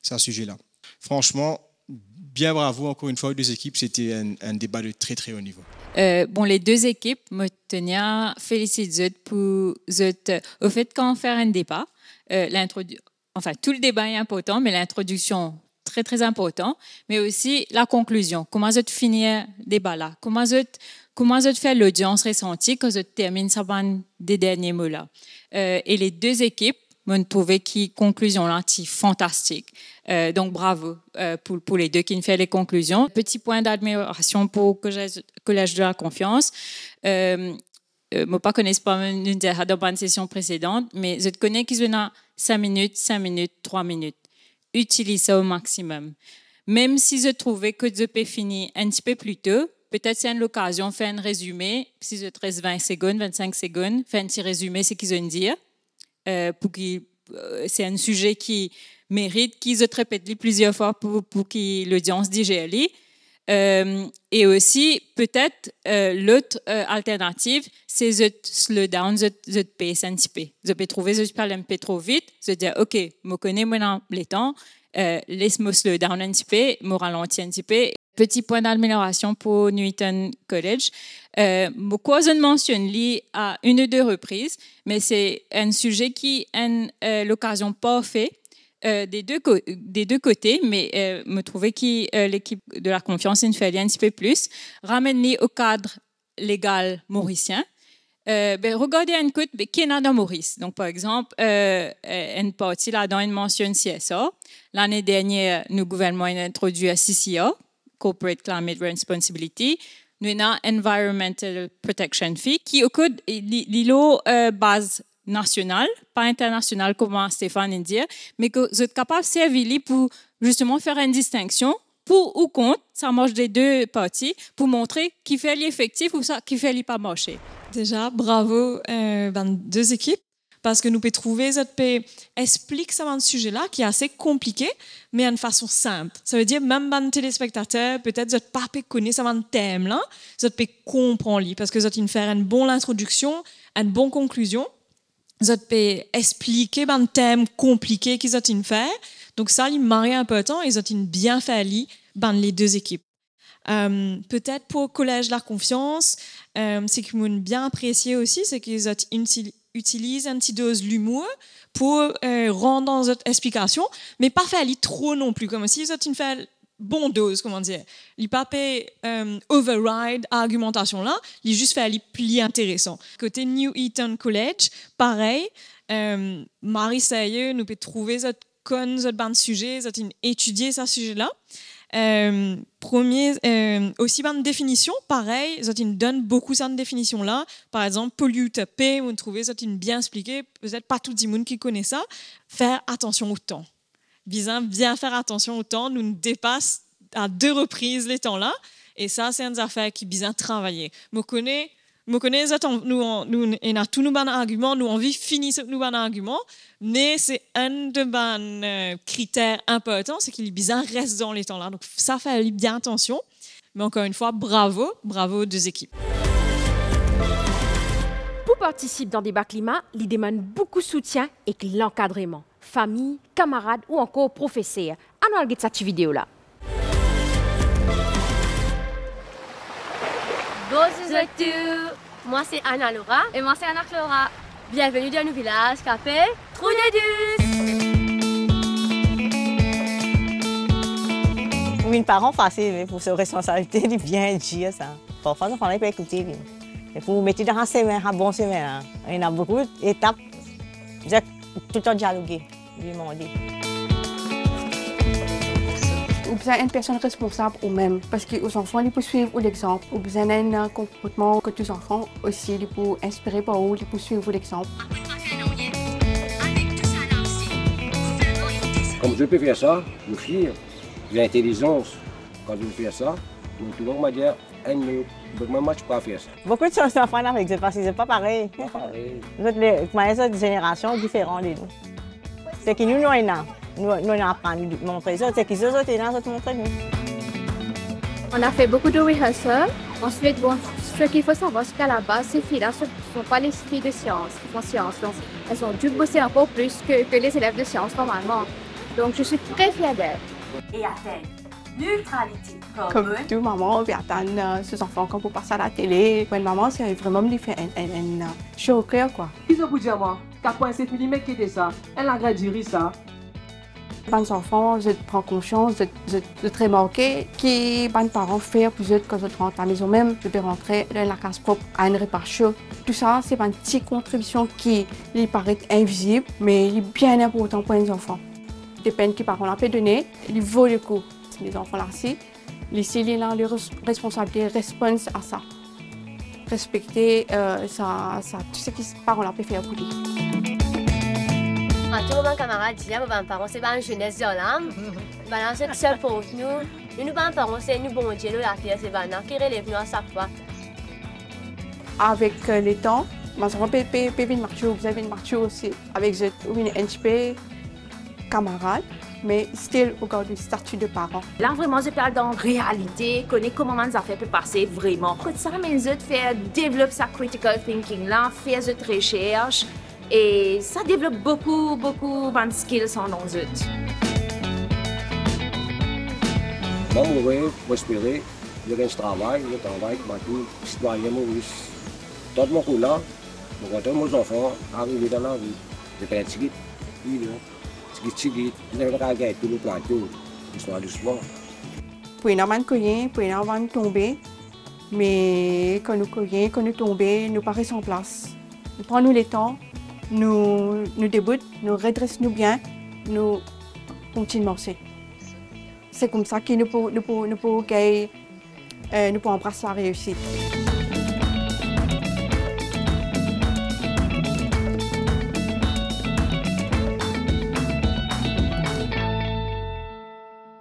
ce sujet-là. Franchement, bien bravo encore une fois aux deux équipes, c'était un débat de très haut niveau. Les deux équipes, je tenais à féliciter pour au fait qu'on fait un débat. Tout le débat est important, mais l'introduction très important, mais aussi la conclusion. Comment je finir le débat là? Comment je fais l'audience ressentie quand je termine ça des derniers mots là? Et les deux équipes m'ont trouvé qui conclusion là, fantastique. Donc bravo pour les deux qui ont fait les conclusions. Petit point d'admiration pour le Collège de la Confiance. Moi, pas connais pas une dans une session précédente, mais je connais qu'ils ont 5 minutes, 3 minutes. Utilise ça au maximum. Même si je trouvais que je peux finir un petit peu plus tôt, peut-être c'est l'occasion de faire un résumé. Si je te reste 20 secondes, 25 secondes, faire un petit résumé, c'est qu'ils ont dit. C'est un sujet qui mérite qu'ils se répètent plusieurs fois pour que l'audience digère. Et aussi, peut-être, l'autre alternative, c'est de slow down, de pace un petit peu. Je peux trouver, je parle un peu trop vite, je dis, OK, je connais maintenant les temps, laisse-moi slow down un petit peu, me ralentir un petit peu. Petit point d'amélioration pour Newton College. Pourquoi je mentionne à une ou deux reprises, mais c'est un sujet qui est l'occasion parfaite des deux côtés, mais me trouvais que l'équipe de la confiance il fallait un petit peu plus ramener au cadre légal mauricien. Regardez un coup qui est dans Maurice. Donc par exemple, une partie là-dedans une mention CSA. L'année dernière, le gouvernement a introduit à CCA, Corporate Climate Responsibility. Nous avons Environmental Protection Fee qui au code l'îlot base national, pas international comme Stéphane dit, mais que vous êtes capable de servir pour justement faire une distinction pour ou contre, ça marche des deux parties, pour montrer qui fait l'effectif ou ça qui fait pas marcher. Déjà, bravo deux équipes, parce que nous pouvons trouver, explique ça sujet-là qui est assez compliqué, mais d'une façon simple. Ça veut dire même les téléspectateurs, peut-être vous pas connaître ça thème là, vous pouvez comprendre parce que vous allez faire une bonne introduction, une bonne conclusion. Vous pouvez expliquer un thème compliqué qu'ils ont fait. Donc ça, il marie un peu de temps et ils ont bien fait les deux équipes. Peut-être pour le Collège de la Confiance, ce qu'ils m'ont bien apprécié aussi, c'est qu'ils utilisent un petit dose de l'humour pour rendre dans notre explication, mais pas faire trop non plus, comme si ils ont fait bon dose, comment dire. Il pas override argumentation là, il juste fait aller plus intéressant. Côté New Eton College, pareil, Marie Sayer nous peut trouver cette conne, cette bande sujet, cette étudier ce sujet là. Aussi bande définition, pareil, ça donne beaucoup cette définition là. Par exemple, polluter P, vous trouvez ça bien expliqué, peut-être pas tout le monde qui connaît ça. Faire attention au temps. Bien faire attention au temps, nous dépasse à 2 reprises les temps là, et ça c'est une affaire qui bien travailler. Nous connaissons nous on a tous nos bons arguments, nous envie finir nos bons arguments, mais c'est un de bons critères importants, c'est qu'il bien reste dans les temps là. Donc ça fait bien attention. Mais encore une fois, bravo aux deux équipes. Pour participer dans le débat climat, il demande beaucoup de soutien et de l'encadrement. Famille, camarades ou encore professeurs. Allons regarder cette vidéo là. Bonjour à tous, moi c'est Anna Laura et moi c'est Anna Clara. Bienvenue dans nos villages qui s'appelle Trou-de-Dus. Pour une parent facile, pour ses responsabilités, il vient dire ça. Parfois, on ne peut pas écouter. Il faut mettre dans un semaine, un bon semaine. Il y a beaucoup d'étapes. Tout le temps dialoguer, lui demander. Ou besoin d'une personne responsable ou même. Parce que les enfants, ils peuvent suivre l'exemple. Ou besoin d'un comportement que les enfants aussi, ils peuvent inspirer par eux, ils peuvent suivre l'exemple. Comme je peux faire ça, je suis j'ai l'intelligence. Quand je fais ça, tout le monde m'a dit, moi, je peux pas faire ça. Beaucoup de enfants avec eux, parce que c'est pas pareil. Les autres générations différentes de nous. C'est que nous apprenons à montrer ça, c'est qu'ils ont montré nous. On a fait beaucoup de rehearsals. Ensuite, bon, ce qu'il faut savoir, c'est qu'à la base, ces filles-là ne sont pas les filles de sciences, qui font sciences. Donc, elles ont dû bosser encore plus que les élèves de sciences normalement. Donc, je suis très fière d'elles. Et atteindre neutralité. Comme tout maman, on attend ses enfants quand on passe à la télé. Pour une maman, c'est vraiment lui faire un show au cœur, quoi. Qu'est-ce que vous dites, moi? 4,7 mm qui était ça? Elle a gradué ça. Les enfants, je prends conscience de très marqué que les parents font plus vite quand je rentre à la maison même. Je peux rentrer dans la case propre à une réparation. Tout ça, c'est une petite contribution qui paraît invisible, mais elle est bien importante pour les enfants. Des peines que les parents ont données, ils vaut le coup. Les enfants là, ici, ils ont les responsabilités, répondent à ça. Respecter tout ce que les parents ont faire pour lui. Tous mes camarades disent, mes parents, c'est une jeunesse de l'âme. C'est seul pour nous. Nous, parents, c'est nous, bon Dieu, nous, la fille, c'est Vanna, qui relève nous à chaque fois. Avec le temps, mes enfants peuvent venir marcher, vous avez marché aussi avec une NHP, camarades, mais still au du statut de parent. Là, vraiment, je parle dans la réalité, connaître comment les affaires peuvent passer vraiment. Quand ça, mais je faire développer sa critical thinking là, faire cette recherche. Et ça développe beaucoup de skills en nous. Moi, je espérer, je travaille, tout citoyen maurice. Tout mon coup là, je vois tous mes enfants arriver dans la vie. Je fais un petit je vais regarder tout le plateau, l'histoire du sport. Pour une avant de cogner, pour une avant de tomber, mais quand nous cognons, quand nous tombons, nous paraissons en place. Nous prenons le temps. Nous débutent, nous redressons bien, nous continuons à marcher. C'est comme ça que nous pouvons embrasser la réussite.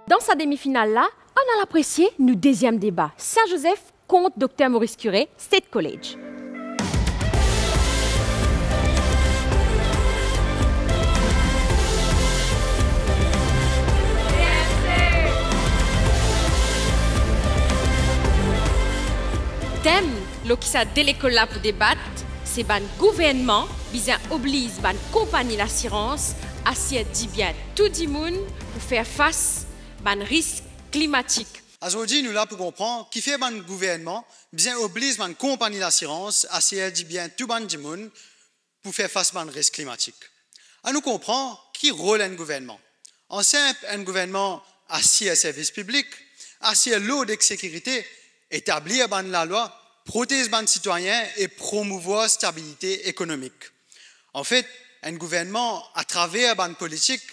Dans sa demi-finale-là, on a apprécié nos deuxième débat. Saint-Joseph contre Dr Maurice Curé, State College. Thème, qui s'est dès l'école là pour débattre, c'est le gouvernement, qui oblige la compagnie d'assurance à s'y dire bien tout le monde pour faire face à risque climatique. Aujourd'hui, nous là pour comprendre qui fait le gouvernement, bien oblige la compagnie d'assurance à s'y dire bien tout le monde pour faire face à risque climatique. À nous comprendre qui rôle un gouvernement. En simple, un gouvernement assis à service public, assis à l'eau de sécurité, établir la loi, protéger les citoyens et promouvoir la stabilité économique. En fait, un gouvernement, à travers la politique,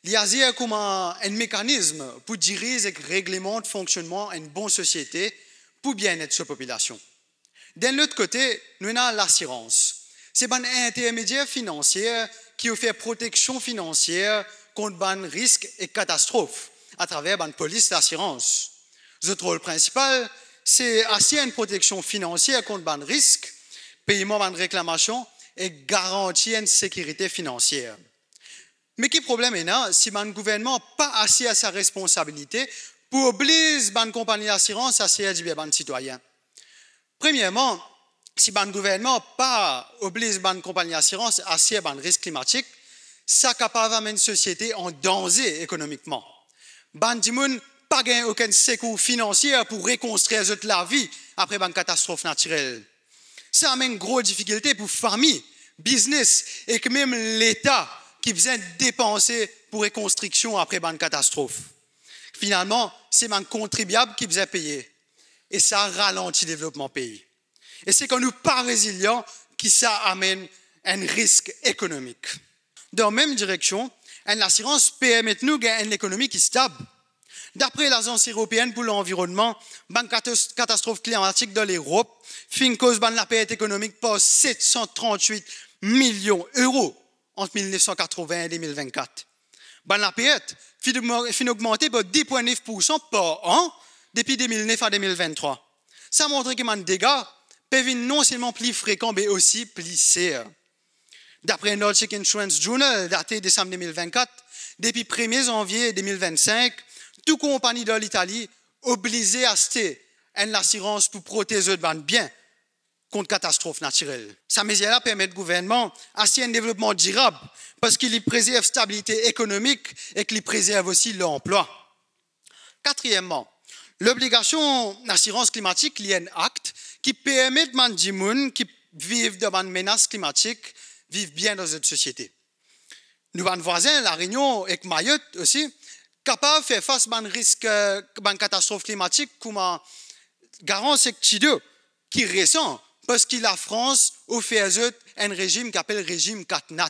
il y a comme un mécanisme pour diriger et réglementer le fonctionnement d'une bonne société pour bien-être de sa population. D'un autre côté, nous avons l'assurance. C'est un intermédiaire financier qui offre protection financière contre les risques et catastrophes à travers la police d'assurance. Notre rôle principal, c'est assurer une protection financière contre les risques, paiement de réclamation et garantir une sécurité financière. Mais quel problème est là si le gouvernement n'a pas assis à sa responsabilité pour obliger une compagnie d'assurance à assurer du bien des citoyens? Premièrement, si le gouvernement n'a pas obligé une compagnie d'assurance à assurer le risque climatique, ça est capable d'amener une société en danger économiquement. Les gens n'ont pas aucun secours financier pour reconstruire la vie après une catastrophe naturelle. Ça amène une grosse difficulté pour les familles, business et que même l'État qui besoin dépenser pour reconstruction après une catastrophe. Finalement, c'est un contribuable qui besoin payer. Et ça ralentit le développement pays. Et c'est quand nous pas résilients que ça amène un risque économique. Dans la même direction, une assurance permet de nous gagner une économie qui est stable. D'après l'Agence européenne pour l'environnement, la catastrophe climatique dans l'Europe fin cause de la perte économique par 738 millions d'euros entre 1980 et 2024. La perte fin augmenter par 10,9% par an depuis 2009 à 2023. Ça montre que les dégâts peuvent être non seulement plus fréquents, mais aussi plus sérieux. D'après Nordic Insurance Journal, daté décembre 2024, depuis 1er janvier 2025, toute compagnie de l'Italie obligée à acheter une assurance pour protéger de biens contre catastrophes naturelles. Ces mesures-là permettent au gouvernement d'assurer un développement durable parce qu'il préserve la stabilité économique et qu'il préserve aussi l'emploi. Quatrièmement, l'obligation d'assurance climatique liée à un acte qui permet aux gens qui vivent devant une menace climatique vivre bien dans cette société. Nous, nos voisins, La Réunion et Mayotte aussi, capables de faire face à un risque de catastrophe climatique comme un garant secteur qui ressent parce que la France offre un régime qui s'appelle le régime CatNat,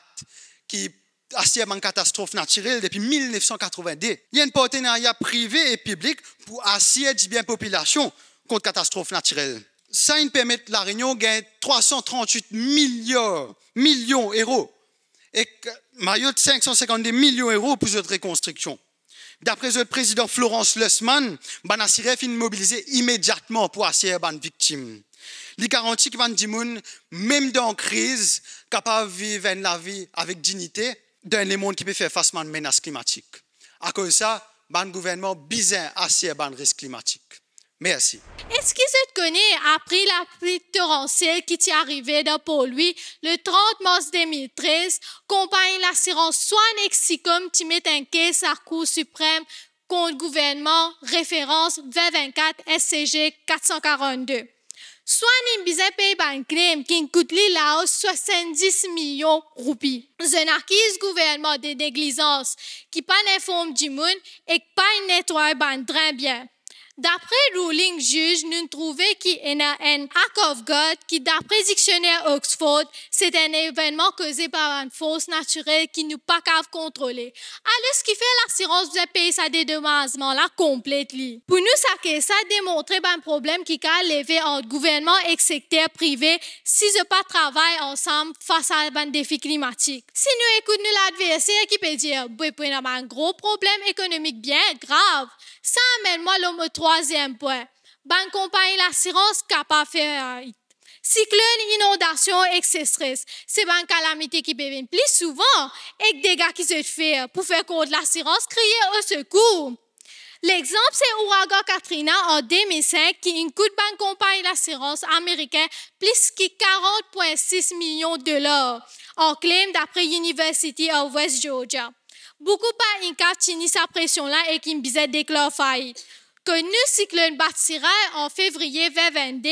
qui assure une catastrophe naturelle depuis 1982. Il y a un partenariat privé et public pour assurer du bien population contre catastrophe naturelle. Ça permet à La Réunion de gagner 338 millions d'euros et Mayotte 552 millions d'euros pour cette reconstruction. D'après le président Florence Lussmann, Banasiref est mobilisé immédiatement pour assurer les victimes. Il garantit que les gens, même dans la crise, sont capables de vivre la vie avec dignité dans le monde qui peut faire face à une menace climatique. À cause de ça, le gouvernement a besoin d'assurer les risques climatiques. Merci. Est-ce que vous connaissez après la pluie torrentielle qui est arrivée dans Port-Louis le 30 mars 2013, compagnie l'assurance Swan-Exicom qui met un caisse à Cour suprême contre gouvernement référence 2024 SCG 442. Swan a payé un crime qui coûte Laos 70 millions de roupies. Un accuse gouvernement de négligence qui pas informe du monde et qui pas nettoie un drain bien. D'après le ruling juge, nous trouvons qu'il y a un act of God qui, d'après le dictionnaire Oxford, c'est un événement causé par une force naturelle qui nous pas capable de contrôler. Alors, ce qui fait l'assurance de payer ça dédommagement là complètement. Pour nous, ça démontre un problème qui a levé entre gouvernement et secteur privé si ils pas travaillent ensemble face à un défi climatique. Si nous écoutons l'adversaire qui peut dire, vous avez un gros problème économique bien grave, ça amène-moi le troisième point. Bonne compagnie l'assurance capable de faire. Cyclone, inondation, excès stress. C'est une calamité qui peut venir plus souvent et des gars qui se font pour faire contre l'assurance, crier au secours. L'exemple, c'est l'ouragan Katrina en 2005 qui coûte une compagnie d'assurance américaine plus que 40,6 millions de dollars en claim d'après University of West Georgia. Beaucoup par incap tini sa pression là et qui me disait déclare faillite. Que nous cyclone Batsira en février 2022,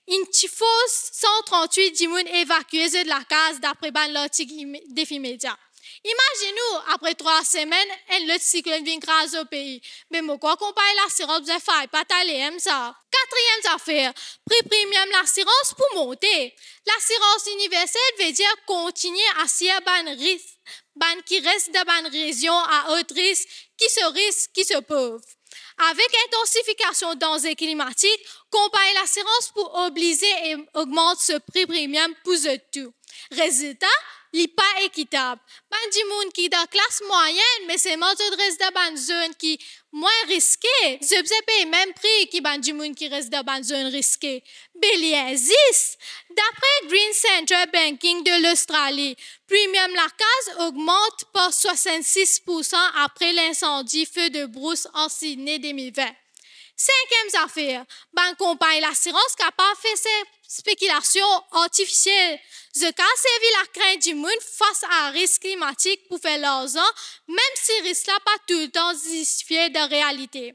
une fausse 138 dimoun évacués de la case d'après l'article défi média. Imaginez-nous, après 3 semaines, un cyclone vient craser au pays. Mais pourquoi compagnie l'assurance de faille pas t'aller ça? Quatrième affaire, prix premium l'assurance pour monter. L'assurance universelle veut dire continuer à s'y risque. Ban qui reste dans une région à haut risque, qui se pauvre. Avec intensification danger climatique, compagnie l'assurance pour obliger et augmenter ce prix premium pour tout. Résultat, il n'est pas équitable. Ban du monde qui est dans la classe moyenne, mais c'est moins de reste dans une zone qui est moins risquée. Je peux payer le même prix que ban du monde qui reste dans une zone risquée. Bélier existe. D'après Green Central Banking de l'Australie, premium la case augmente par 66% après l'incendie feu de brousse en Sydney 2020. Cinquième affaire, ban compagnie l'assurance capable de faire ces spéculations artificielles. Je cas servi la crainte du monde face à un risque climatique pour faire l'argent, même si le risque n'est pas tout le temps justifié de réalité.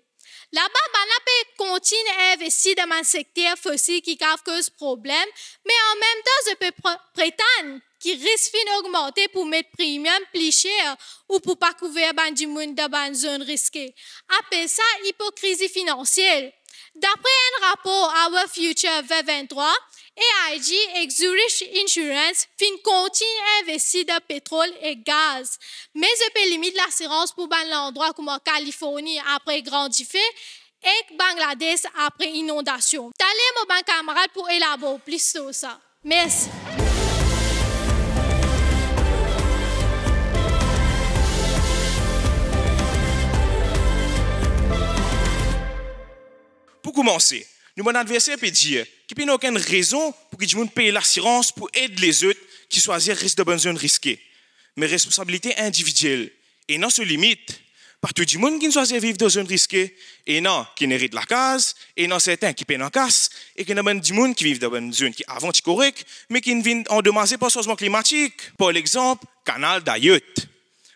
Là-bas, on peut continuer à investir dans un secteur fossile qui cause problème, mais en même temps, je peux prétendre qu'il risque d'augmenter pour mettre premium plus cher ou pour pas couvrir du monde dans une zone risquée. Appelle ça hypocrisie financière. D'après un rapport Our Future 2023, AIG et Zurich Insurance continuent à investir dans le pétrole et le gaz. Mais je peux limiter l'assurance pour l'endroit comme en Californie après grand feu et Bangladesh après inondation. T'allez mon camarade pour élaborer plus sur ça. Merci. Pour commencer, nous, mon adversaire peut dire qu'il n'y a aucune raison pour que les gens payent l'assurance pour aider les autres qui choisissent risque de bonne zone risquée. Mais responsabilité individuelle. Et non se limite par tout le monde qui choisit vivre dans une zone risquée, et non qui hérite la case, et non certains qui payent en casse, et qu'il y a des gens qui vivent dans une zone qui est avant correcte, mais qui viennent endommagés par le changement climatique. Par exemple, canal d'Ayot.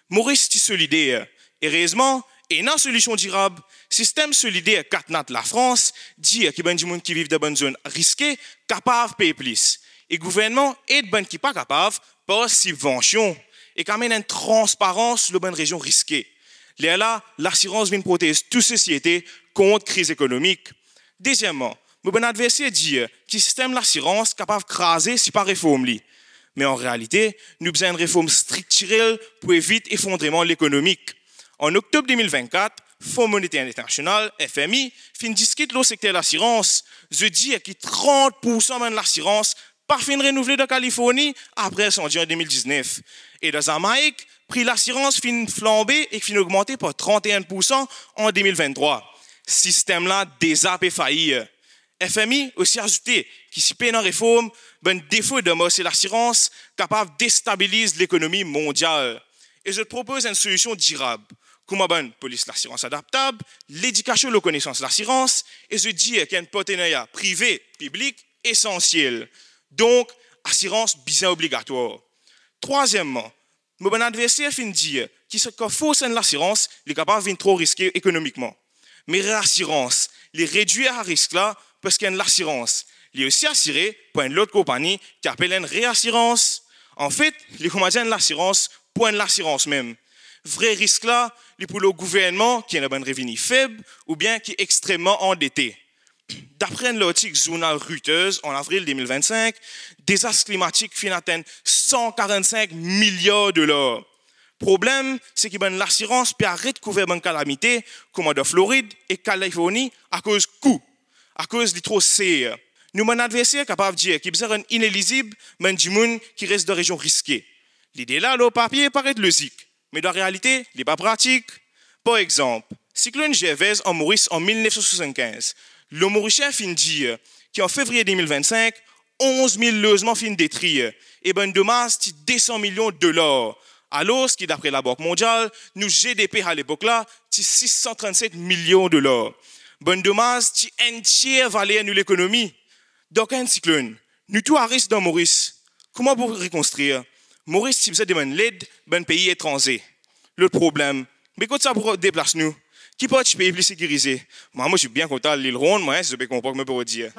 Maurice est solidaire. Heureusement, et non solution durable, système solidaire 4 nat la France dit qu'il y a des gens qui vivent dans une zone risquée, capables de payer plus. Et le gouvernement aide les gens qui ne sont pas capables par subvention. Et quand même une transparence dans les régions risquées. Là, l'assurance vient protéger toute société contre la crise économique. Deuxièmement, mon adversaire dit que le système d'assurance est capable de craser si pas réforme. Mais en réalité, nous avons besoin d'une réforme structurelle pour éviter l'effondrement l'économique. En octobre 2024, Fonds monétaire international, FMI, fin discute le secteur de l'assurance. Je dis que 30% de l'assurance pas fin renouvelé de Californie après l'incendie en 2019. Et dans Jamaïque, prix l'assurance fin flambé et fin augmenté par 31% en 2023. Système là déjà failli. FMI aussi ajouté qui si peine en réforme, ben défaut de c'est l'assurance capable de déstabiliser l'économie mondiale. Et je propose une solution durable. Comme une police l'assurance adaptable, l'éducation aux connaissances de l'assurance, et je dis qu'il y a un partenariat privé-public essentiel. Donc, assurance bien obligatoire. Troisièmement, mon adversaire fin dire qu'il faut que l'assurance est capable de trop risquer économiquement. Mais l'assurance, les réduire à risque là, parce qu'il y a l'assurance. Il est aussi assuré par une autre compagnie qui appelle une réassurance. En fait, les comédiens de l'assurance point l'assurance même. Vrai risque là, c'est pour le gouvernement qui a un revenu faible ou bien qui est extrêmement endetté. D'après l'article journal Reuters en avril 2025, désastre climatique fin atteint 145 milliards de dollars. Problème, c'est que l'assurance peut arrêter de couvrir une calamité comme de Floride et Californie à cause coût, à cause de trop serre. Nous, mon adversaire, capable de dire qu'il y a un inéligible, mais du monde qui reste de régions risquées. L'idée là, le papier paraît logique. Mais dans la réalité, il n'est pas pratique. Par exemple, cyclone Gervais en Maurice en 1975. Le Mauricien fin dire qu'en février 2025, 11 000 logements fin détruits et ben dommage de 200 millions de dollars. Alors, ce qui d'après la Banque mondiale, nous GDP à l'époque là, c'est 637 millions de dollars. Ben dommage de un tiers valeur de l'économie. Donc un cyclone, nous tout à risque dans Maurice. Comment vous reconstruire? Maurice, si vous êtes de l'aide, ben pays étranger. Le problème, mais quand ça pour déplacer nous, qui peut être pays plus sécurisé? Moi, je suis bien content de l'île ronde, moi, je peux comprendre que je peux dire.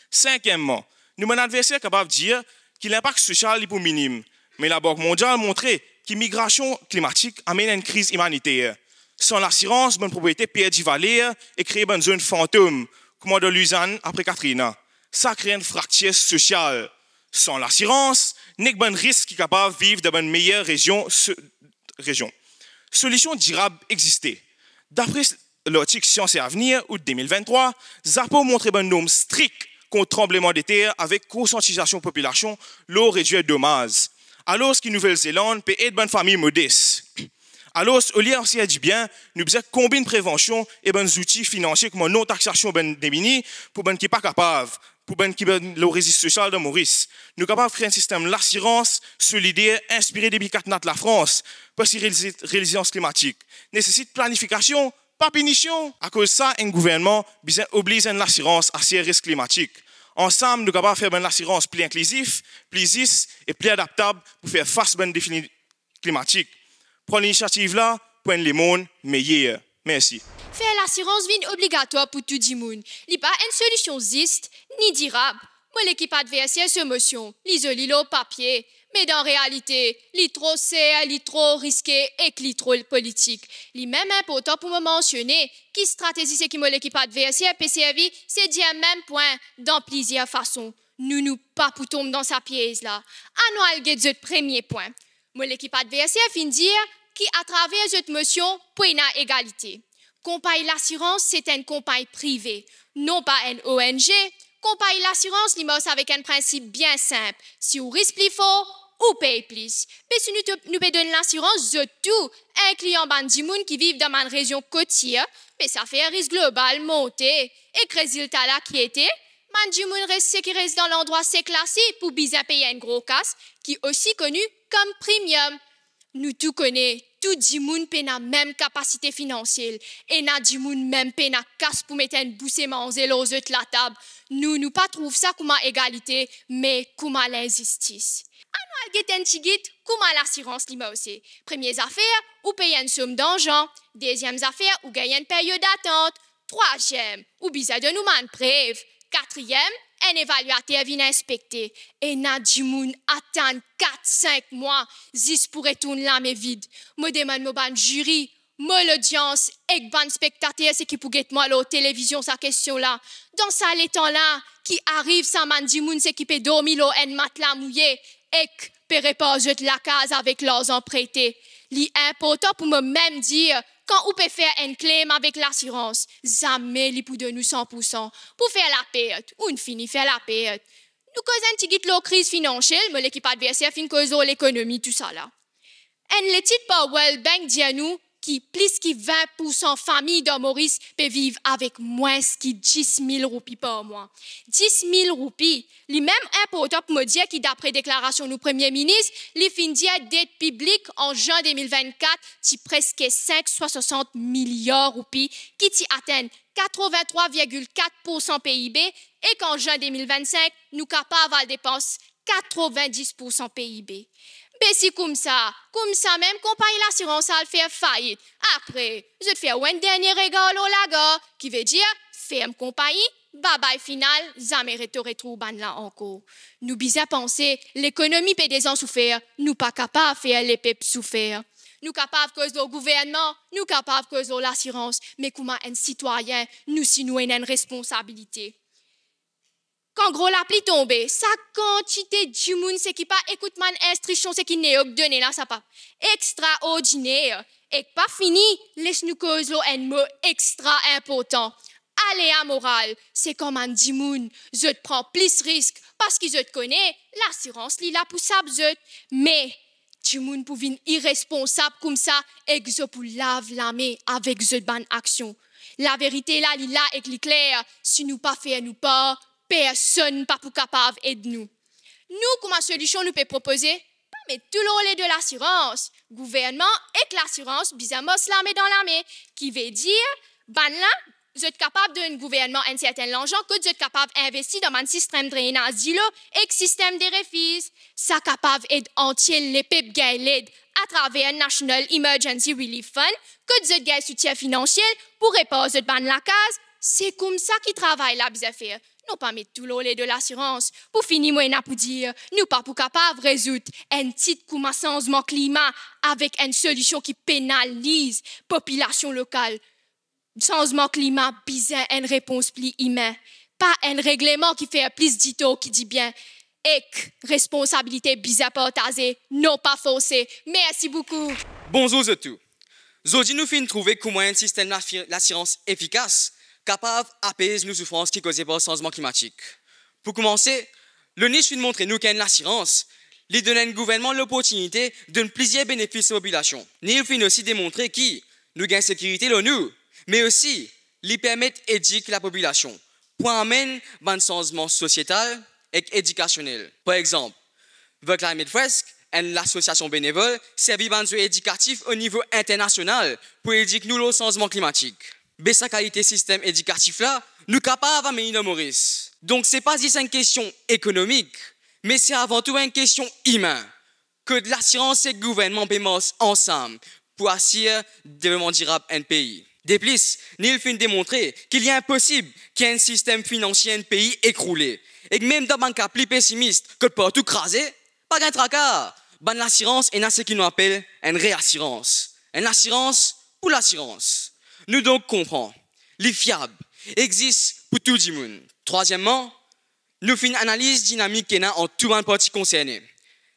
Cinquièmement, nous, mon adversaire est capable de dire que l'impact social est pour minime. Mais la Banque mondiale a montré que l'immigration climatique amène à une crise humanitaire. Sans l'assurance, bonne propriété perd du valeur et crée une zone fantôme, comme dans Lausanne après Katrina. Ça crée une fracture sociale. Sans l'assurance, n'est que bon risque qui est capable de vivre dans une meilleure région. Solution durable existait. D'après l'article Sciences et Avenir, août 2023, Zappo montrait un norme strict contre tremblement de terre avec conscientisation de la population, l'eau réduit dommages. Alors que Nouvelle-Zélande peut aider une famille modeste. Alors, au lieu de du bien, nous devons combiner prévention et des outils financiers comme non-taxation des mini pour les qui ne sont pas capables. Pour le résiste social de Maurice. Nous sommes capables de créer un système d'assurance solidaire inspiré des bicats de la France parce que la résilience climatique nécessite planification, pas punition. À cause de ça, un gouvernement oblige une assurance à ces risques climatiques. Ensemble, nous sommes capables de faire une assurance plus inclusive, plus juste et plus adaptable pour faire face à une définition climatique. Prendre l'initiative là pour les mondes meilleurs. Merci. Faire l'assurance vie obligatoire pour tout le monde. Il n'y a pas une solution juste ni durable. moi l'équipe adversaire se motion, l'isole au papier. Mais dans réalité, li trop c'est, li trop risqué et li trop politique. Li même important pour me mentionner qui stratégie c'est qui moi l'équipe adversaire peut servir, c'est dire même point dans plusieurs façons. Nous pas pour tomber dans sa pièce là. Annual get le premier point. Moi l'équipe adversaire fin dire qui à travers cette motion pour une égalité. Compagnie l'assurance c'est une compagnie privée, non pas une ONG. Compagnie l'assurance limos avec un principe bien simple. Si vous risque plus fort, ou paye plus. Mais si nous donner l'assurance de tout, un client bandimoun qui vit dans une région côtière, mais ça fait un risque global monter. Et que résultat là qui était, bandimoun reste qui reste dans l'endroit c'est classé pour bien payer un gros casse, qui est aussi connu comme premium. Nous tout connaissons, tout dimoun pe na même capacité financière et na dimoun même pe na casse pour mettre une boussée manger aux autres la table. Nous pas trouve ça comme égalité, mais comme l'injustice. Annual get un tigit comme l'assurance lima aussi. Première affaire, ou payer une somme d'argent. Deuxième affaire, ou gagner une période d'attente. Troisième, ou besoin de nous man preuve. Quatrième, un évaluateur vient inspecter. Et na dimoun attend 4-5 mois, juste pour retourner là mais vide. Moi demande mon ban jury, moi l'audience, et ban spectateur, c'est qui pour get moi la télévision sa question là. Dans ça les temps là, qui arrive ça man dimoun c'est qui peut dormir l'eau en matelas mouillé, et peut reposer la case avec leurs empruntés. Li important pour me même dire, quand on peut faire un claim avec l'assurance, jamais li pour de nous 100%. Pour faire la perte, ou une fini faire la perte. Nous causons un petit la crise financière, mais l'équipe adversaire fin cause l'économie, tout ça là. Un l'étude par World Bank dit à nous qui plus que 20% familles de Maurice peuvent vivre avec moins que 10 000 roupies par mois. 10 000 roupies, les mêmes important pour me dire qui d'après déclaration du Premier ministre, les fins de dette publique en juin 2024, qui presque 560 milliards roupies, qui atteignent 83,4% PIB et qu'en juin 2025, nous capables de dépenser 90% PIB. Mais c'est comme ça même, compagnie l'assurance a fait faillite. Après, je te fais un dernier regard au laga, qui veut dire, ferme compagnie, bye-bye final, jamais retrouve là encore. Nous bisons penser, l'économie peut des gens souffrir, nous pas capables de faire les peuples souffrir. Nous capables cause du gouvernement, nous capables cause de l'assurance, mais comme un citoyen, nous si nous avons une responsabilité. Quand gros la pluie tombe, sa quantité de monde c'est qui pas écoute man instruction c'est qui n'est donné là ça pas extraordinaire et pas fini laisse nous cause un mot extra important. Aléa moral, c'est comme un dimoun, je te prends plus risque parce que je te connais, l'assurance li la pour ça mais dimoun pour venir irresponsable comme ça et que je pour lave la main avec je ban action. La vérité là li là et clair, si nous pas faire nous pas personne pas pour capable d'aider nous. Nous, comme solution, nous pouvons proposer, pas mettre tout le lait de l'assurance. Gouvernement et l'assurance, bizarrement, la met dans l'armée, qui veut dire, ben là, vous êtes capable d'un gouvernement un certain argent que vous êtes capable d'investir dans un système de drainage d'îlot et un système de refus. Ça capable d'aider entier les peuples l'aide à travers un National Emergency Relief Fund, que vous êtes soutien financier pour répondre à la case. C'est comme ça qu'ils travaillent là, bizarre faire. Nous pas mettre tout le lait de l'assurance. Pour finir, moi, pour dire, nous pas pour capable de résoudre un titre comme un changement climat avec une solution qui pénalise la population locale. Changement climat, bizarre, une réponse plus humaine. Pas un règlement qui fait plus d'ito qui dit bien. Et responsabilité bizarre partagée, non pas forcée. Merci beaucoup. Bonjour à tous. Aujourd'hui, nous finissons trouver comment un système d'assurance efficace capable d'apaiser nos souffrances qui causent par le changement climatique. Pour commencer, le niche nous montre nous qu'il y a une assurance, lui donne au gouvernement l'opportunité de donner plusieurs bénéfices aux populations. Nous finissons aussi démontrer que nous gagnons sécurité nous, mais aussi lui permettre d'éduquer la population pour amener un changement sociétal et éducationnel. Par exemple, The Climate Fresk, l'association bénévole, servit un jeu éducatif au niveau international pour éduquer nous le changement climatique. Mais sa qualité système éducatif là, nous capables d'amener Maurice. Donc c'est pas juste une question économique, mais c'est avant tout une question humaine. Que de l'assurance et le gouvernement paiement ensemble pour assurer le développement durable d'un pays. De plus, nous fin démontrer qu'il est impossible qu'il y ait un système financier un pays écroulé. Et que même dans un cas plus pessimiste que partout crasé, pas de tracas. L'assurance est ce qu'on appelle une réassurance. Une assurance pour l'assurance. Nous donc comprenons, les fiables existent pour tout le monde. Troisièmement, nous faisons une analyse dynamique qu'il y a en tout le parti concerné.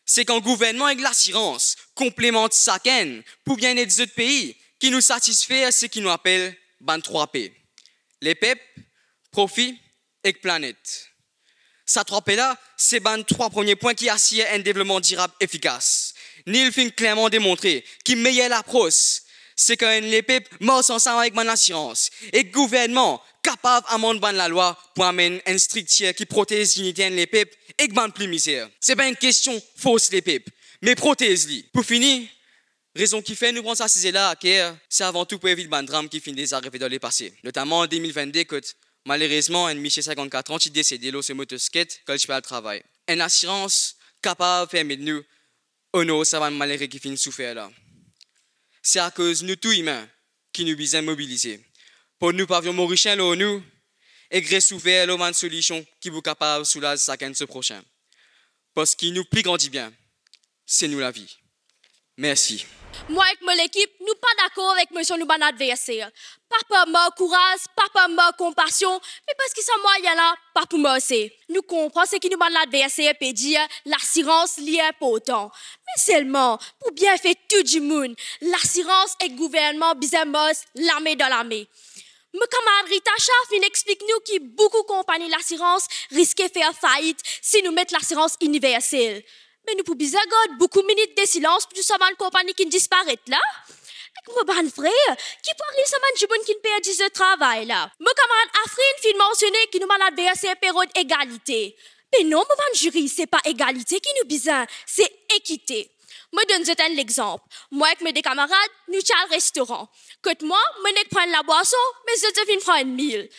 C'est qu'un gouvernement avec l'assurance complémente chacun pour bien aider les autres pays qui nous satisfait ce qu'on appelle ban 3P. Les PEP, profit et planète. Ces 3P là, c'est ban 3 premiers points qui assurent un développement durable efficace. Neil fin clairement démontré qu'il meilleure l'approche, c'est quand les PEP marchent ensemble avec mon assurance et le gouvernement capable d'amender la loi pour amener un structure qui protège l'unité des PEP et que ban plus misère. C'est pas une question fausse les PEP, mais protège-les. Pour finir, raison qui fait nous prendre ça c'est là c'est avant tout pour éviter le drame qui finit déjà arrivé dans le passé. Notamment en 2022 quand malheureusement un monsieur 54 ans qui est décédé dans ce motoskate quand je fais le travail. Une assurance capable de permettre nous honorer ça malheureux qui finit souffrir là. C'est à cause de nous tous humains qui nous besoin mobiliser. Pour nous pavions Mauricien là nous et grâce ouvert une solution qui vous capable de soulager chacun ce prochain. Parce qu'il nous plus grandit bien, c'est nous la vie. Merci. Moi avec mon équipe, nous pas d'accord avec monsieur nous ban adversaire. Pas pour moi courage, pas pour moi compassion, mais parce que ça moi y a là pas pour moi c'est. Nous comprenons ce qui nous ban l'adversaire peut dire l'assurance liée important. Mais seulement pour bien faire tout du monde, l'assurance et le gouvernement besoin l'armée dans l'armée. Mon camarade Rita Chaff explique nous que beaucoup de compagnies d'assurance risquent de faire faillite si nous mettons l'assurance universelle. Mais nous pouvons bien garder beaucoup de minutes de silence pour savoir une compagnie qui disparaît là. Et mon bon frère, qui parle de man jibon qui perd 10 heures de travail là. Mon camarade Afrine fin mentionné que nous mal adversaire période égalité. Mais non, mon bon jury, c'est pas égalité qui nous besoin, c'est équité. Moi donne un exemple. Moi avec mes deux camarades, nous allons au restaurant. Quand moi prends la boisson, mais je te viens prendre 1000.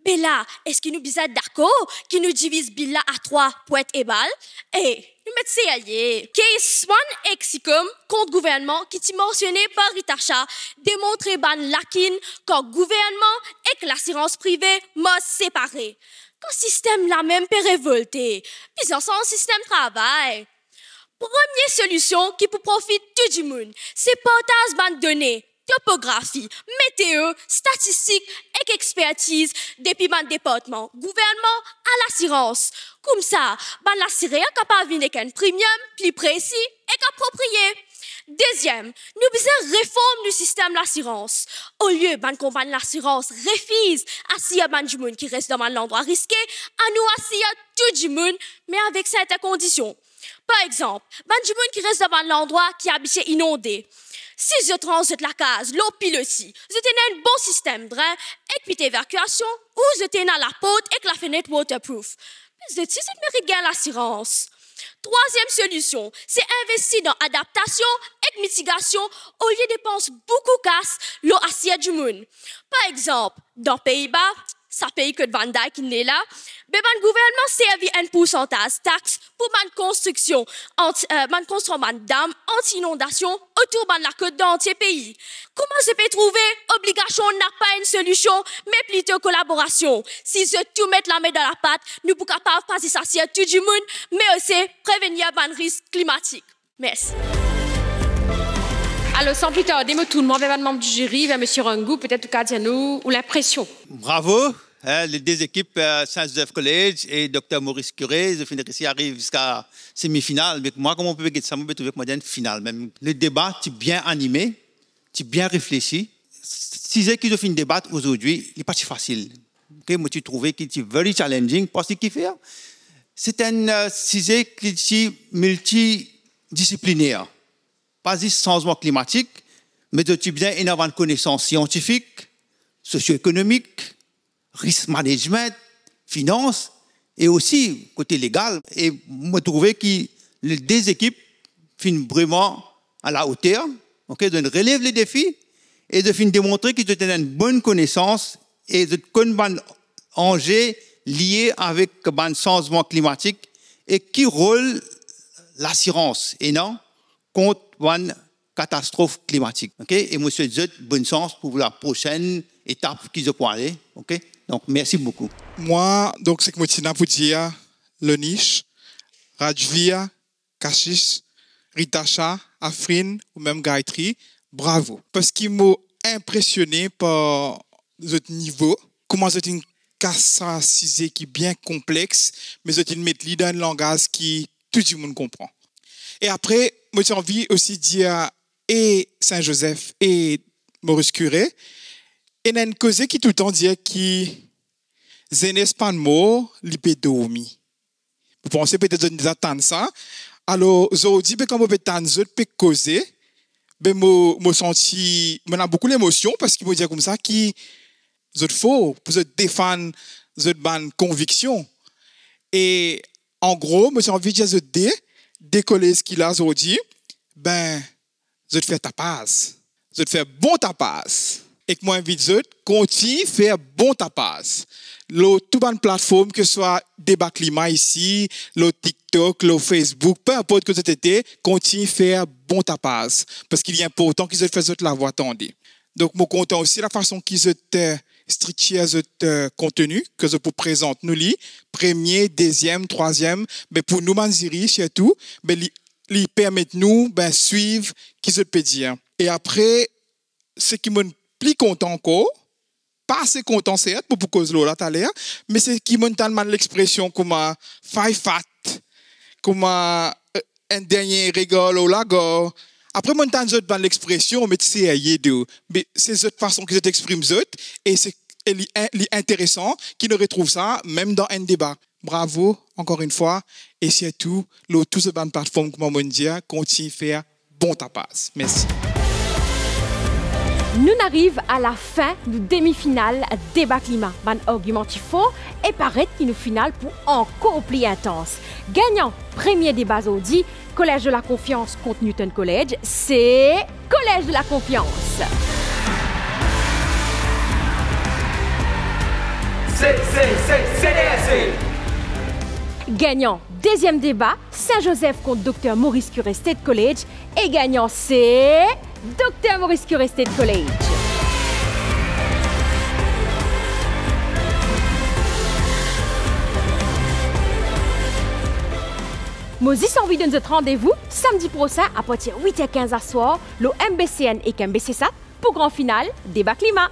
Mais là, est-ce que nous sommes d'accord qui nous divise bill là à 3 pour être égal? Et nous mettons c'est allié. Case 1 exicum contre gouvernement qui est mentionné par Ritacha démontre ban lakin quand gouvernement et que l'assurance privée must séparer. Quand système la même peut révolter, puis ensemble système travail. Première solution qui peut profiter tout le monde, c'est partage ban données. Topographie, météo, statistiques et expertise depuis mon département, gouvernement à l'assurance. Comme ça, l'assuré est capable de venir avec un premium plus précis et approprié. Deuxième, nous besoin réforme du système d'assurance. Au lieu de compagnie d'assurance refuse assurer du monde qui reste dans l'endroit risqué, à nous assurer tout le monde, mais avec certaines conditions. Par exemple, du monde qui reste dans l'endroit qui est habité inondé. Si je transite la case, l'eau pilotis, je tenais un bon système drain et puis d'évacuation, ou je tenais la porte et la fenêtre waterproof. Mais je mérite bien l'assurance. Troisième solution, c'est investir dans adaptation et mitigation au lieu de dépenser beaucoup casse l'eau assiette du monde. Par exemple, dans les Pays-Bas, ça paye que de Van Dyke qui n'est là, mais le gouvernement servi un pourcentage taxe pour la construction, dam anti-inondation autour de la côte d'entier pays. Comment je peux trouver obligation n'a pas une solution, mais plutôt collaboration. Si je tout mettre la main dans la pâte, nous pouvons capable passer ça sur tout le monde, mais aussi prévenir les risques climatiques. Merci. Alors, sans plus tarder, tout le monde vers le membre du jury, vers M. Rangou, peut-être Kadianou, ou l'impression. Bravo, les deux équipes, Saint-Joseph College et Dr Maurice Curé, ils finissent ici, arrivent jusqu'à semi-finale. Mais moi, comment on peut dire ça, je peux trouver que moi, une finale. Même le débat, tu bien animé, tu bien réfléchi. Si c'est qu'ils ont fait un débat aujourd'hui, il n'est pas si facile. Okay? Moi, tu trouvais qu'il était very challenging parce qu'il fait. C'est un sujet qui est multidisciplinaire. Pas juste changement climatique, mais tu bien énormément de connaissances scientifiques, socio-économiques, risk management, finance, et aussi côté légal. Et moi, je trouvais que les deux équipes finissent vraiment à la hauteur, okay, de relever les défis et de démontrer qu'ils ont une bonne connaissance et de connaître les enjeux liés avec le changement climatique et qui rôle l'assurance et non contre une catastrophe climatique. Okay? Et monsieur Zut, bonne chance pour la prochaine étape qu'ils vont aller. Okay? Donc, merci beaucoup. Moi, donc, c'est que moi, pour dire le niche, Rajvia, Kashish, Ritasha, Afrin ou même Gayatri, bravo. Parce qu'ils m'ont impressionné par votre niveau, comment c'est une cassaccisée qui est bien complexe, mais c'est une méthode dans un langage qui tout le monde comprend. Et après, moi j'ai envie aussi de dire et Saint-Joseph et Maurice Curé, et il y a une cause qui tout le temps dit qui zenes pas de mot, l'ipédomie. Vous pensez peut-être que vous attendez ça. Alors, aujourd'hui, quand vous attendez, vous pouvez causer. Ben, moi, senti, on a beaucoup d'émotions parce qu'il faut dire comme ça qui, vous êtes faux, vous êtes défendre, vous êtes bonne conviction. Et, en gros, moi, j'ai envie de dire, décoller ce qu'il a aujourd'hui, ben, vous êtes fait tapas. Vous êtes fait bon tapas. Et que moi, invite vous, continue à faire bon tapas. Toute bonne plateforme, que ce soit débat climat ici, le TikTok, le Facebook, peu importe que c'était, continue à faire bon tapas. Parce qu'il est important qu'ils aient fait la voix attendue. Donc, moi, content aussi la façon qu'ils aient structuré ce contenu, que je vous présente nous, premier, deuxième, troisième, mais pour nous, Manziri, surtout, ils permettent nous, suivre qu'ils se peut dire. Et après, ce qui me plus content encore, pas assez content, c'est pour cause de là, tout à l'heure, mais c'est qui me tellement l'expression comme five fat, comme un dernier rigole au lago. Après, moi, j'entends l'expression, mais c'est cette façon qu'ils s'expriment, et c'est intéressant qu'ils ne retrouvent ça, même dans un débat. Bravo, encore une fois, et surtout, toutes ces bonnes plateformes, comme on dit, continuent à faire bon tapas. Merci. Nous arrivons à la fin du demi-finale débat climat. Ban argumentif fort et paraît qu'il nous finale pour encore plus intense. Gagnant premier débat aujourd'hui, Collège de la Confiance contre Newton College, c'est Collège de la Confiance. CDSC. Gagnant deuxième débat, Saint-Joseph contre Dr Maurice Curé State College. Et gagnant, c'est Dr Maurice Curé State College. Moses envie de notre rendez-vous samedi prochain à partir de 8h15 à soir, le MBCN et MBC SAT pour grand final débat climat.